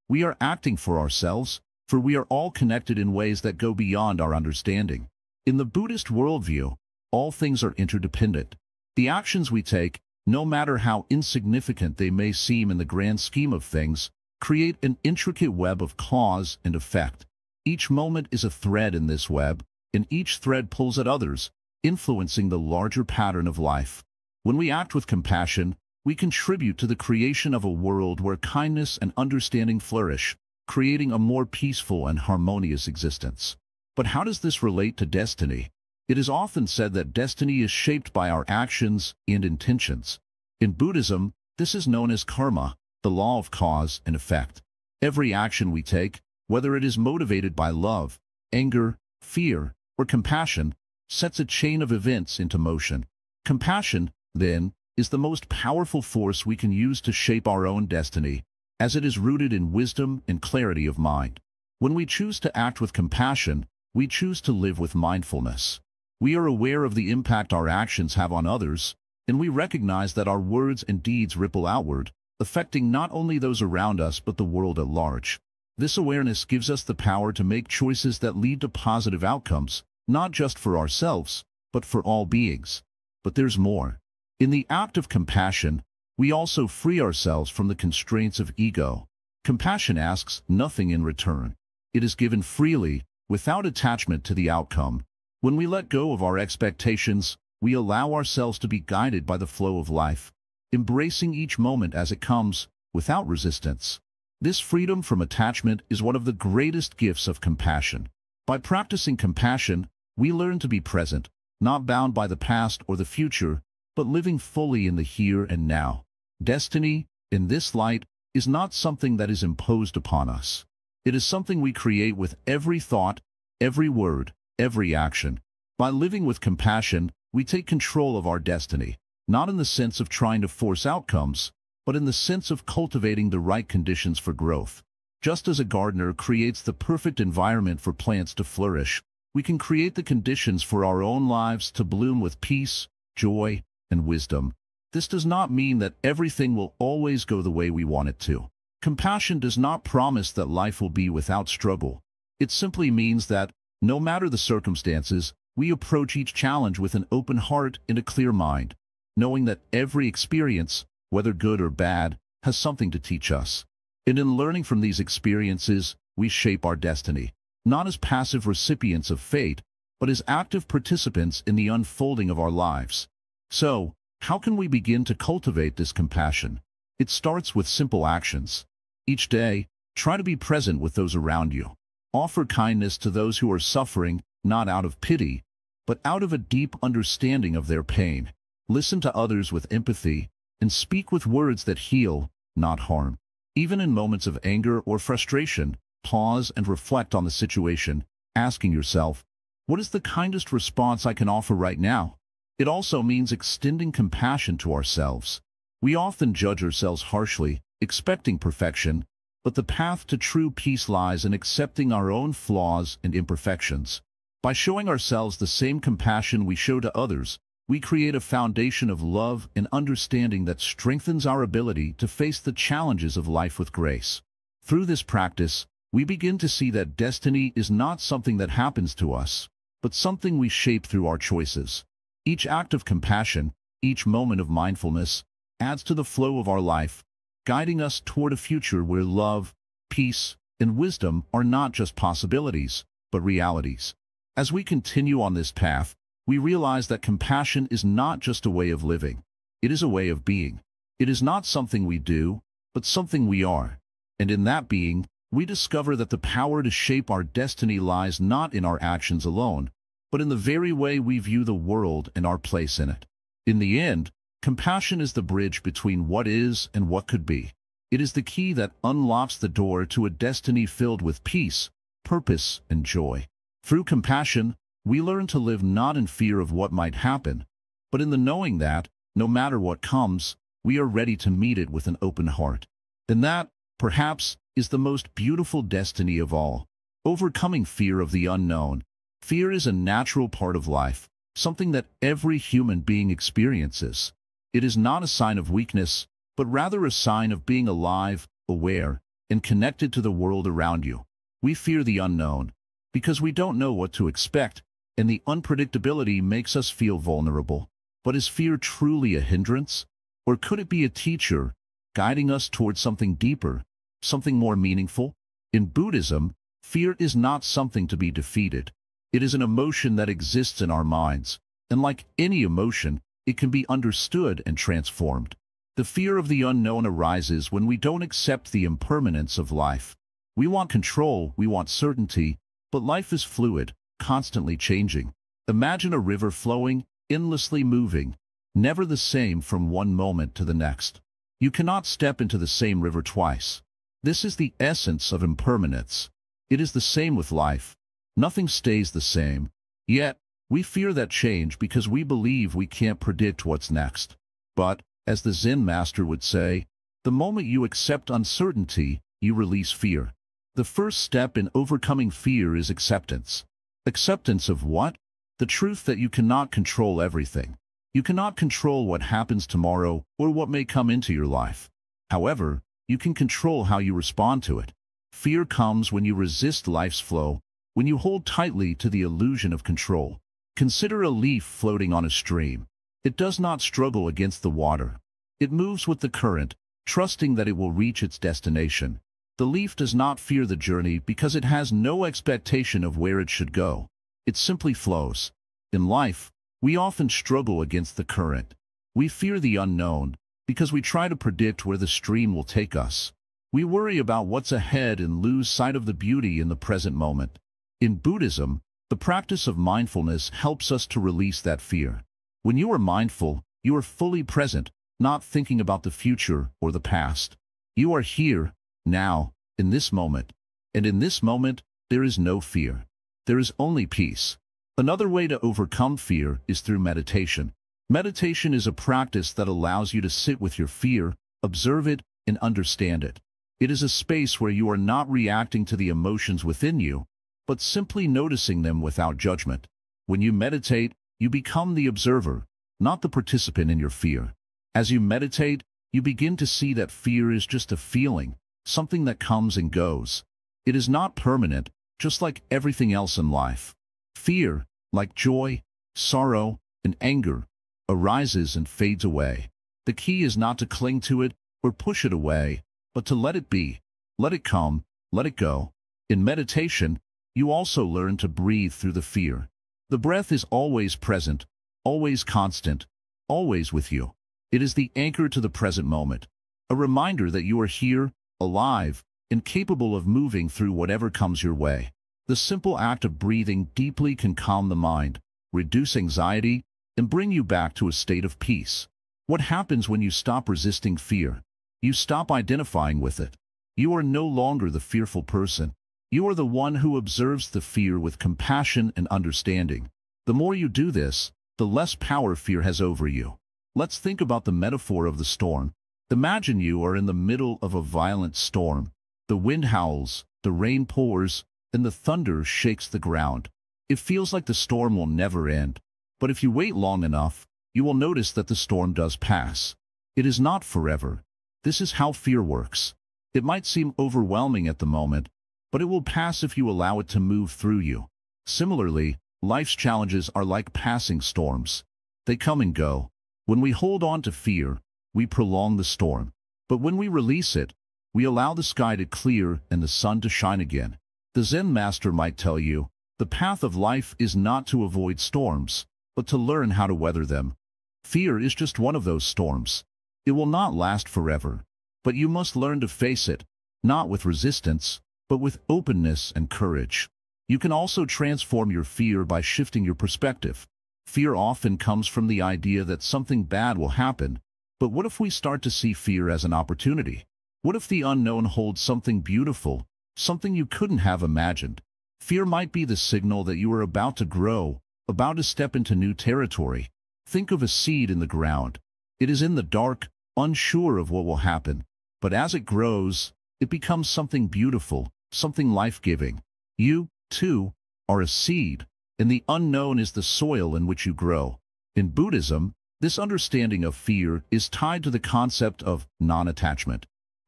We are acting for ourselves, for we are all connected in ways that go beyond our understanding. In the Buddhist worldview, all things are interdependent. The actions we take, no matter how insignificant they may seem in the grand scheme of things, create an intricate web of cause and effect. Each moment is a thread in this web, and each thread pulls at others, influencing the larger pattern of life. When we act with compassion, we contribute to the creation of a world where kindness and understanding flourish, creating a more peaceful and harmonious existence. But how does this relate to destiny? It is often said that destiny is shaped by our actions and intentions. In Buddhism, this is known as karma, the law of cause and effect. Every action we take, whether it is motivated by love, anger, fear, or compassion, sets a chain of events into motion. Compassion, then, is the most powerful force we can use to shape our own destiny, as it is rooted in wisdom and clarity of mind. When we choose to act with compassion, we choose to live with mindfulness. We are aware of the impact our actions have on others, and we recognize that our words and deeds ripple outward, affecting not only those around us but the world at large. This awareness gives us the power to make choices that lead to positive outcomes, not just for ourselves, but for all beings. But there's more. In the act of compassion, we also free ourselves from the constraints of ego. Compassion asks nothing in return. It is given freely, without attachment to the outcome. When we let go of our expectations, we allow ourselves to be guided by the flow of life, embracing each moment as it comes, without resistance. This freedom from attachment is one of the greatest gifts of compassion. By practicing compassion, we learn to be present, not bound by the past or the future, but living fully in the here and now. Destiny, in this light, is not something that is imposed upon us. It is something we create with every thought, every word, every action. By living with compassion, we take control of our destiny, not in the sense of trying to force outcomes, but in the sense of cultivating the right conditions for growth. Just as a gardener creates the perfect environment for plants to flourish, we can create the conditions for our own lives to bloom with peace, joy, and wisdom. This does not mean that everything will always go the way we want it to. Compassion does not promise that life will be without struggle. It simply means that, no matter the circumstances, we approach each challenge with an open heart and a clear mind, knowing that every experience, whether good or bad, has something to teach us. And in learning from these experiences, we shape our destiny, not as passive recipients of fate, but as active participants in the unfolding of our lives. So, how can we begin to cultivate this compassion? It starts with simple actions. Each day, try to be present with those around you. Offer kindness to those who are suffering, not out of pity, but out of a deep understanding of their pain. Listen to others with empathy, and speak with words that heal, not harm. Even in moments of anger or frustration, pause and reflect on the situation, asking yourself, what is the kindest response I can offer right now? It also means extending compassion to ourselves. We often judge ourselves harshly, expecting perfection, but the path to true peace lies in accepting our own flaws and imperfections. By showing ourselves the same compassion we show to others, we create a foundation of love and understanding that strengthens our ability to face the challenges of life with grace. Through this practice, we begin to see that destiny is not something that happens to us, but something we shape through our choices. Each act of compassion, each moment of mindfulness, adds to the flow of our life, guiding us toward a future where love, peace, and wisdom are not just possibilities, but realities. As we continue on this path, we realize that compassion is not just a way of living. It is a way of being. It is not something we do, but something we are. And in that being, we discover that the power to shape our destiny lies not in our actions alone, but in the very way we view the world and our place in it. In the end, compassion is the bridge between what is and what could be. It is the key that unlocks the door to a destiny filled with peace, purpose, and joy. Through compassion, we learn to live not in fear of what might happen, but in the knowing that, no matter what comes, we are ready to meet it with an open heart. And that, perhaps, is the most beautiful destiny of all. Overcoming fear of the unknown. Fear is a natural part of life, something that every human being experiences. It is not a sign of weakness, but rather a sign of being alive, aware, and connected to the world around you. We fear the unknown because we don't know what to expect, and the unpredictability makes us feel vulnerable. But is fear truly a hindrance? Or could it be a teacher, guiding us towards something deeper, something more meaningful? In Buddhism, fear is not something to be defeated. It is an emotion that exists in our minds, and like any emotion, it can be understood and transformed. The fear of the unknown arises when we don't accept the impermanence of life. We want control, we want certainty, but life is fluid, constantly changing. Imagine a river flowing, endlessly moving, never the same from one moment to the next. You cannot step into the same river twice. This is the essence of impermanence. It is the same with life. Nothing stays the same. Yet, we fear that change because we believe we can't predict what's next. But, as the Zen master would say, the moment you accept uncertainty, you release fear. The first step in overcoming fear is acceptance. Acceptance of what? The truth that you cannot control everything. You cannot control what happens tomorrow or what may come into your life. However, you can control how you respond to it. Fear comes when you resist life's flow, when you hold tightly to the illusion of control. Consider a leaf floating on a stream. It does not struggle against the water. It moves with the current, trusting that it will reach its destination. The leaf does not fear the journey because it has no expectation of where it should go. It simply flows. In life, we often struggle against the current. We fear the unknown because we try to predict where the stream will take us. We worry about what's ahead and lose sight of the beauty in the present moment. In Buddhism, the practice of mindfulness helps us to release that fear. When you are mindful, you are fully present, not thinking about the future or the past. You are here, now, in this moment. And in this moment, there is no fear. There is only peace. Another way to overcome fear is through meditation. Meditation is a practice that allows you to sit with your fear, observe it, and understand it. It is a space where you are not reacting to the emotions within you, but simply noticing them without judgment. When you meditate, you become the observer, not the participant in your fear. As you meditate, you begin to see that fear is just a feeling, something that comes and goes. It is not permanent, just like everything else in life. Fear, like joy, sorrow, and anger, arises and fades away. The key is not to cling to it or push it away, but to let it be, let it come, let it go. In meditation, you also learn to breathe through the fear. The breath is always present, always constant, always with you. It is the anchor to the present moment, a reminder that you are here, alive, and capable of moving through whatever comes your way. The simple act of breathing deeply can calm the mind, reduce anxiety, and bring you back to a state of peace. What happens when you stop resisting fear? You stop identifying with it. You are no longer the fearful person. You are the one who observes the fear with compassion and understanding. The more you do this, the less power fear has over you. Let's think about the metaphor of the storm. Imagine you are in the middle of a violent storm. The wind howls, the rain pours, and the thunder shakes the ground. It feels like the storm will never end. But if you wait long enough, you will notice that the storm does pass. It is not forever. This is how fear works. It might seem overwhelming at the moment, but it will pass if you allow it to move through you. Similarly, life's challenges are like passing storms. They come and go. When we hold on to fear, we prolong the storm. But when we release it, we allow the sky to clear and the sun to shine again. The Zen master might tell you, the path of life is not to avoid storms, but to learn how to weather them. Fear is just one of those storms. It will not last forever, but you must learn to face it, not with resistance, but with openness and courage. You can also transform your fear by shifting your perspective. Fear often comes from the idea that something bad will happen, but what if we start to see fear as an opportunity? What if the unknown holds something beautiful, something you couldn't have imagined? Fear might be the signal that you are about to grow, about to step into new territory. Think of a seed in the ground. It is in the dark, unsure of what will happen, but as it grows, it becomes something beautiful, something life-giving. You, too, are a seed, and the unknown is the soil in which you grow. In Buddhism, this understanding of fear is tied to the concept of non-attachment.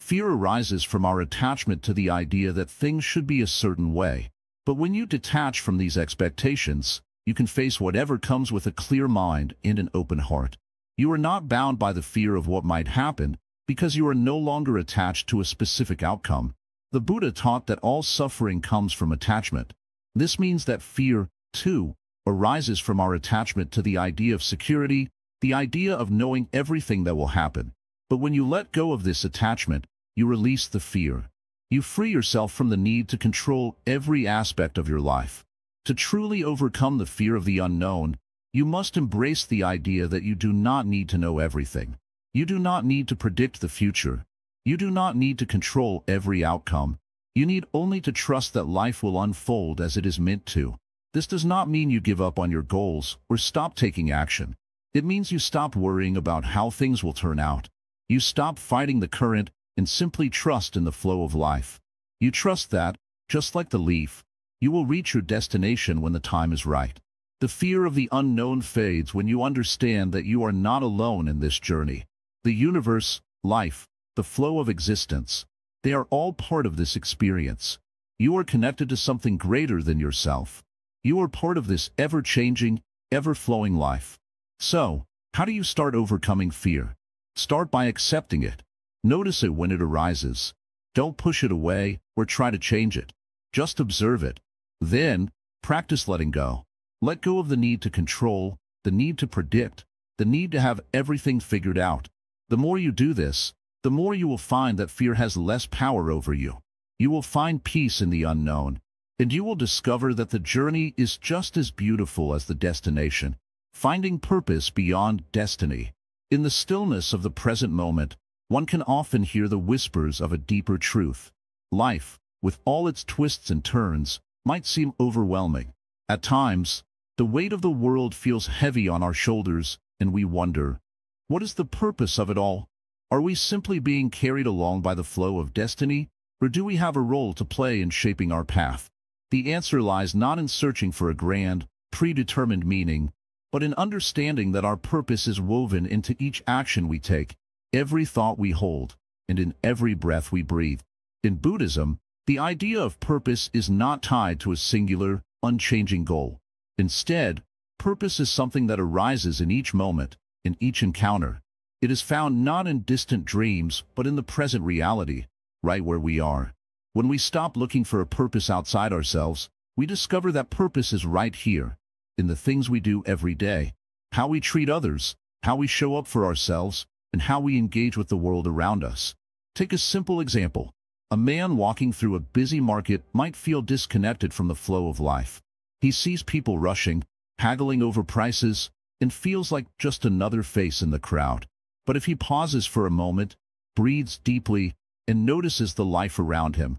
Fear arises from our attachment to the idea that things should be a certain way. But when you detach from these expectations, you can face whatever comes with a clear mind and an open heart. You are not bound by the fear of what might happen because you are no longer attached to a specific outcome. The Buddha taught that all suffering comes from attachment. This means that fear, too, arises from our attachment to the idea of security, the idea of knowing everything that will happen. But when you let go of this attachment, you release the fear. You free yourself from the need to control every aspect of your life. To truly overcome the fear of the unknown, you must embrace the idea that you do not need to know everything. You do not need to predict the future. You do not need to control every outcome. You need only to trust that life will unfold as it is meant to. This does not mean you give up on your goals or stop taking action. It means you stop worrying about how things will turn out. You stop fighting the current and simply trust in the flow of life. You trust that, just like the leaf, you will reach your destination when the time is right. The fear of the unknown fades when you understand that you are not alone in this journey. The universe, life, the flow of existence, they are all part of this experience. You are connected to something greater than yourself. You are part of this ever-changing, ever-flowing life. So, how do you start overcoming fear? Start by accepting it. Notice it when it arises. Don't push it away or try to change it. Just observe it. Then, practice letting go. Let go of the need to control, the need to predict, the need to have everything figured out. The more you do this, the more you will find that fear has less power over you. You will find peace in the unknown, and you will discover that the journey is just as beautiful as the destination, finding purpose beyond destiny. In the stillness of the present moment, one can often hear the whispers of a deeper truth. Life, with all its twists and turns, might seem overwhelming. At times, the weight of the world feels heavy on our shoulders, and we wonder, what is the purpose of it all? Are we simply being carried along by the flow of destiny, or do we have a role to play in shaping our path? The answer lies not in searching for a grand, predetermined meaning, but in understanding that our purpose is woven into each action we take, every thought we hold, and in every breath we breathe. In Buddhism, the idea of purpose is not tied to a singular, unchanging goal. Instead, purpose is something that arises in each moment, in each encounter. It is found not in distant dreams, but in the present reality, right where we are. When we stop looking for a purpose outside ourselves, we discover that purpose is right here, in the things we do every day, how we treat others, how we show up for ourselves, and how we engage with the world around us. Take a simple example. A man walking through a busy market might feel disconnected from the flow of life. He sees people rushing, haggling over prices, and feels like just another face in the crowd. But if he pauses for a moment, breathes deeply, and notices the life around him,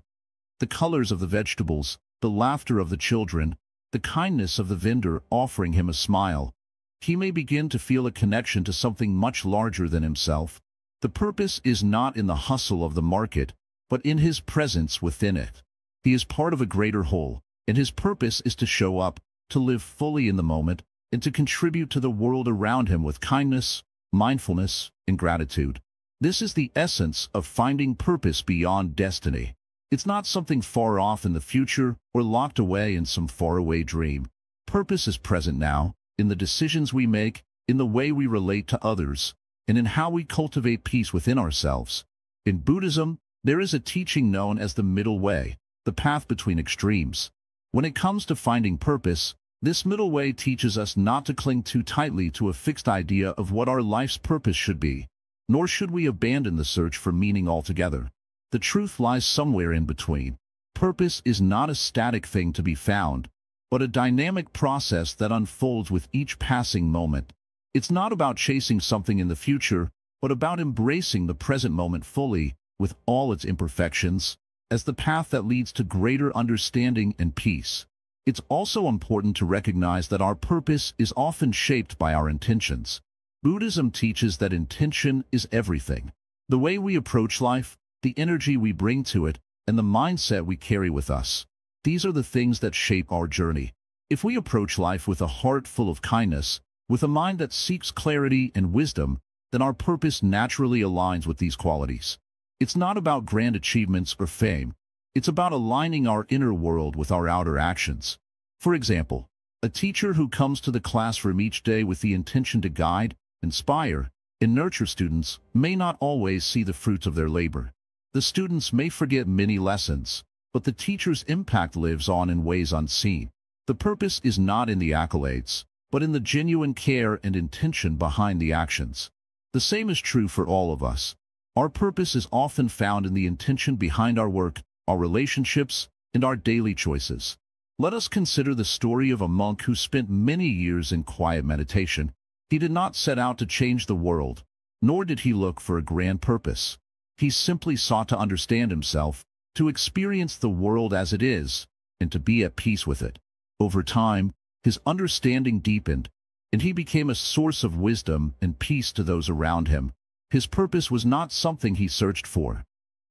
the colors of the vegetables, the laughter of the children, the kindness of the vendor offering him a smile, he may begin to feel a connection to something much larger than himself. The purpose is not in the hustle of the market, but in his presence within it. He is part of a greater whole, and his purpose is to show up, to live fully in the moment, and to contribute to the world around him with kindness, mindfulness, and gratitude. This is the essence of finding purpose beyond destiny. It's not something far off in the future or locked away in some faraway dream. Purpose is present now, in the decisions we make, in the way we relate to others, and in how we cultivate peace within ourselves. In Buddhism, there is a teaching known as the middle way, the path between extremes. When it comes to finding purpose, this middle way teaches us not to cling too tightly to a fixed idea of what our life's purpose should be, nor should we abandon the search for meaning altogether. The truth lies somewhere in between. Purpose is not a static thing to be found, but a dynamic process that unfolds with each passing moment. It's not about chasing something in the future, but about embracing the present moment fully, with all its imperfections, as the path that leads to greater understanding and peace. It's also important to recognize that our purpose is often shaped by our intentions. Buddhism teaches that intention is everything. The way we approach life, the energy we bring to it, and the mindset we carry with us. These are the things that shape our journey. If we approach life with a heart full of kindness, with a mind that seeks clarity and wisdom, then our purpose naturally aligns with these qualities. It's not about grand achievements or fame. It's about aligning our inner world with our outer actions. For example, a teacher who comes to the classroom each day with the intention to guide, inspire, and nurture students may not always see the fruits of their labor. The students may forget many lessons, but the teacher's impact lives on in ways unseen. The purpose is not in the accolades, but in the genuine care and intention behind the actions. The same is true for all of us. Our purpose is often found in the intention behind our work, our relationships, and our daily choices. Let us consider the story of a monk who spent many years in quiet meditation. He did not set out to change the world, nor did he look for a grand purpose. He simply sought to understand himself, to experience the world as it is, and to be at peace with it. Over time, his understanding deepened, and he became a source of wisdom and peace to those around him. His purpose was not something he searched for.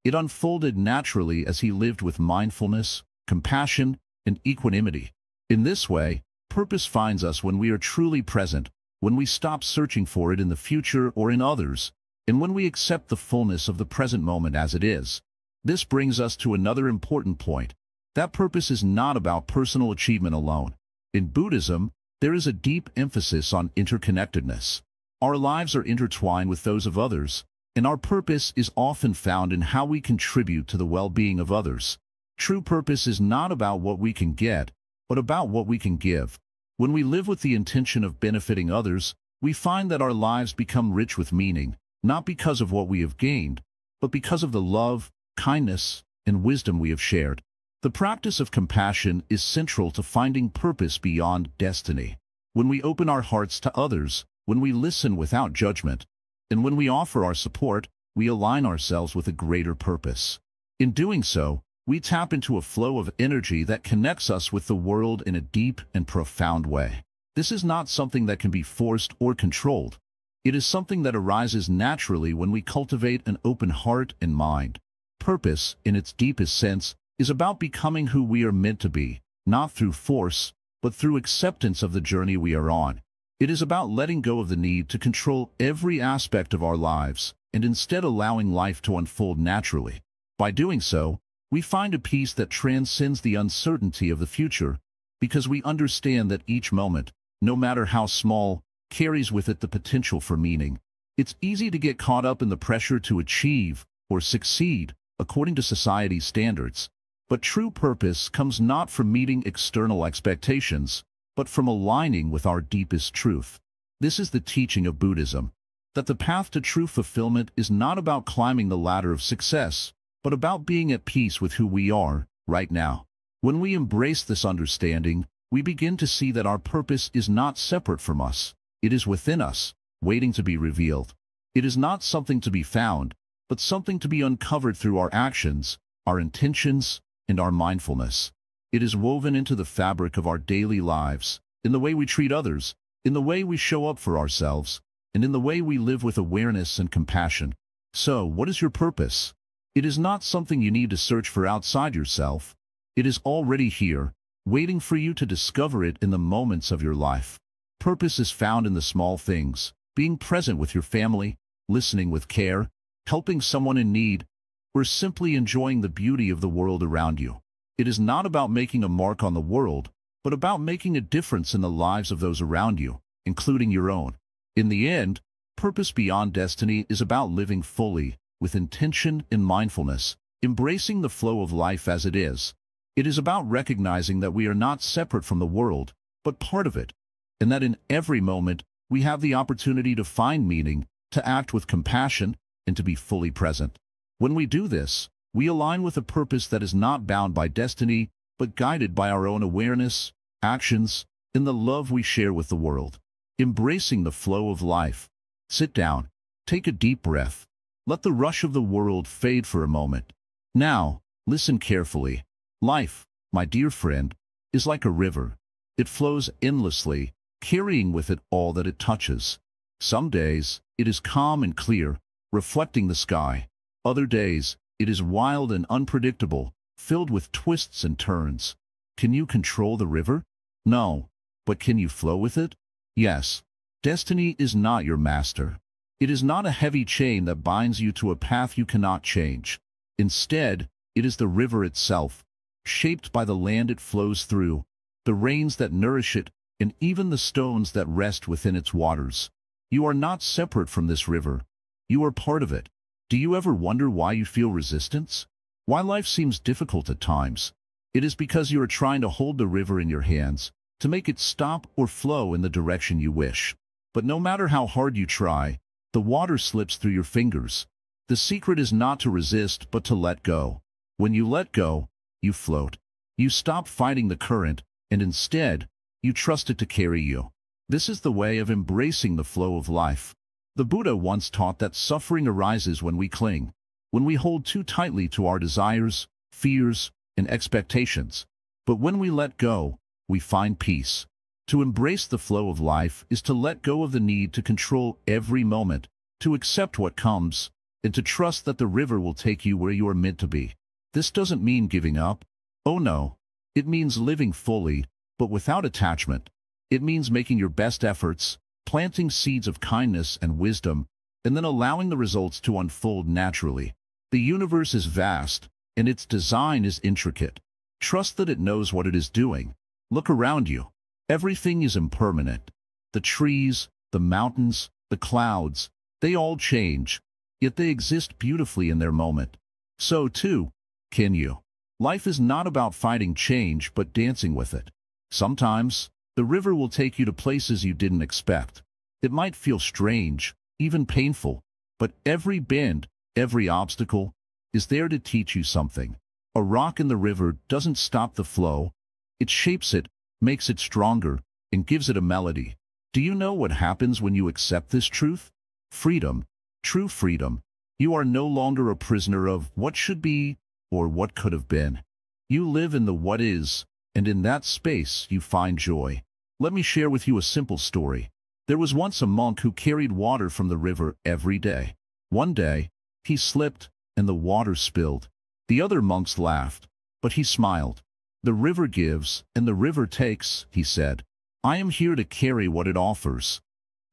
It unfolded naturally as he lived with mindfulness, compassion, and equanimity. In this way, purpose finds us when we are truly present, when we stop searching for it in the future or in others, and when we accept the fullness of the present moment as it is. This brings us to another important point. That purpose is not about personal achievement alone. In Buddhism, there is a deep emphasis on interconnectedness. Our lives are intertwined with those of others, and our purpose is often found in how we contribute to the well-being of others. True purpose is not about what we can get, but about what we can give. When we live with the intention of benefiting others, we find that our lives become rich with meaning, not because of what we have gained, but because of the love, kindness, and wisdom we have shared. The practice of compassion is central to finding purpose beyond destiny. When we open our hearts to others, when we listen without judgment, and when we offer our support, we align ourselves with a greater purpose. In doing so, we tap into a flow of energy that connects us with the world in a deep and profound way. This is not something that can be forced or controlled. It is something that arises naturally when we cultivate an open heart and mind. Purpose, in its deepest sense, is about becoming who we are meant to be, not through force, but through acceptance of the journey we are on. It is about letting go of the need to control every aspect of our lives, and instead allowing life to unfold naturally. By doing so, we find a peace that transcends the uncertainty of the future, because we understand that each moment, no matter how small, carries with it the potential for meaning. It's easy to get caught up in the pressure to achieve or succeed according to society's standards. But true purpose comes not from meeting external expectations, but from aligning with our deepest truth. This is the teaching of Buddhism, that the path to true fulfillment is not about climbing the ladder of success, but about being at peace with who we are right now. When we embrace this understanding, we begin to see that our purpose is not separate from us. It is within us, waiting to be revealed. It is not something to be found, but something to be uncovered through our actions, our intentions, and our mindfulness. It is woven into the fabric of our daily lives, in the way we treat others, in the way we show up for ourselves, and in the way we live with awareness and compassion. So, what is your purpose? It is not something you need to search for outside yourself. It is already here, waiting for you to discover it in the moments of your life. Purpose is found in the small things, being present with your family, listening with care, helping someone in need, or simply enjoying the beauty of the world around you. It is not about making a mark on the world, but about making a difference in the lives of those around you, including your own. In the end, purpose beyond destiny is about living fully, with intention and mindfulness, embracing the flow of life as it is. It is about recognizing that we are not separate from the world, but part of it, and that in every moment we have the opportunity to find meaning, to act with compassion, and to be fully present. When we do this, we align with a purpose that is not bound by destiny, but guided by our own awareness, actions, and the love we share with the world. Embracing the flow of life. Sit down, take a deep breath. Let the rush of the world fade for a moment. Now, listen carefully. Life, my dear friend, is like a river. It flows endlessly, carrying with it all that it touches. Some days, it is calm and clear, reflecting the sky. Other days, it is wild and unpredictable, filled with twists and turns. Can you control the river? No. But can you flow with it? Yes. Destiny is not your master. It is not a heavy chain that binds you to a path you cannot change. Instead, it is the river itself, shaped by the land it flows through, the rains that nourish it, and even the stones that rest within its waters. You are not separate from this river. You are part of it. Do you ever wonder why you feel resistance? Why life seems difficult at times? It is because you are trying to hold the river in your hands, to make it stop or flow in the direction you wish. But no matter how hard you try, the water slips through your fingers. The secret is not to resist, but to let go. When you let go, you float. You stop fighting the current, and instead, you trust it to carry you. This is the way of embracing the flow of life. The Buddha once taught that suffering arises when we cling, when we hold too tightly to our desires, fears, and expectations. But when we let go, we find peace. To embrace the flow of life is to let go of the need to control every moment, to accept what comes, and to trust that the river will take you where you are meant to be. This doesn't mean giving up. Oh no. It means living fully, but without attachment. It means making your best efforts, planting seeds of kindness and wisdom, and then allowing the results to unfold naturally. The universe is vast, and its design is intricate. Trust that it knows what it is doing. Look around you. Everything is impermanent. The trees, the mountains, the clouds, they all change, yet they exist beautifully in their moment. So, too, can you. Life is not about fighting change, but dancing with it. Sometimes, the river will take you to places you didn't expect. It might feel strange, even painful, but every bend, every obstacle, is there to teach you something. A rock in the river doesn't stop the flow. It shapes it, makes it stronger, and gives it a melody. Do you know what happens when you accept this truth? Freedom, true freedom. You are no longer a prisoner of what should be or what could have been. You live in the what is, and in that space you find joy. Let me share with you a simple story. There was once a monk who carried water from the river every day. One day, he slipped and the water spilled. The other monks laughed, but he smiled. The river gives, and the river takes, he said. I am here to carry what it offers.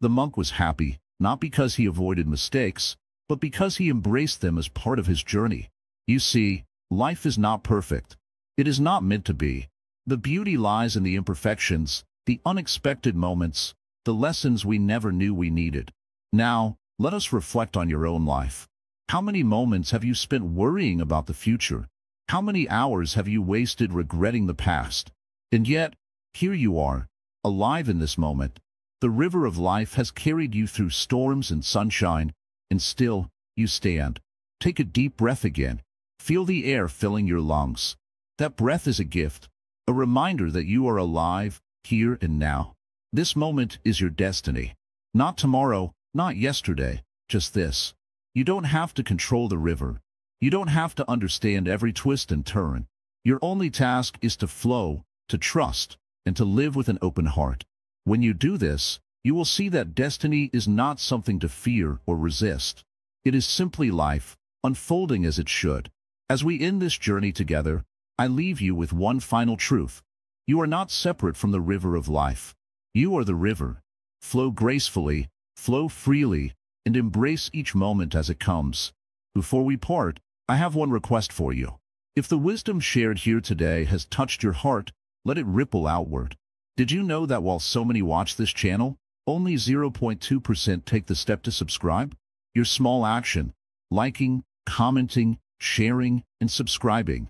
The monk was happy, not because he avoided mistakes, but because he embraced them as part of his journey. You see, life is not perfect. It is not meant to be. The beauty lies in the imperfections, the unexpected moments, the lessons we never knew we needed. Now, let us reflect on your own life. How many moments have you spent worrying about the future? How many hours have you wasted regretting the past? And yet, here you are, alive in this moment. The river of life has carried you through storms and sunshine, and still, you stand. Take a deep breath again. Feel the air filling your lungs. That breath is a gift, a reminder that you are alive, here and now. This moment is your destiny. Not tomorrow, not yesterday, just this. You don't have to control the river. You don't have to understand every twist and turn. Your only task is to flow, to trust, and to live with an open heart. When you do this, you will see that destiny is not something to fear or resist. It is simply life, unfolding as it should. As we end this journey together, I leave you with one final truth. You are not separate from the river of life. You are the river. Flow gracefully, flow freely, and embrace each moment as it comes. Before we part, I have one request for you. If the wisdom shared here today has touched your heart, let it ripple outward. Did you know that while so many watch this channel, only 0.2% take the step to subscribe? Your small action, liking, commenting, sharing, and subscribing,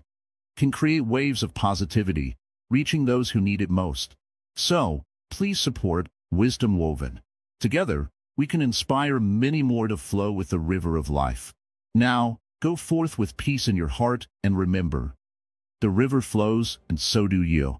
can create waves of positivity, reaching those who need it most. So, please support Wisdom Woven. Together, we can inspire many more to flow with the river of life. Now, go forth with peace in your heart, and remember, the river flows, and so do you.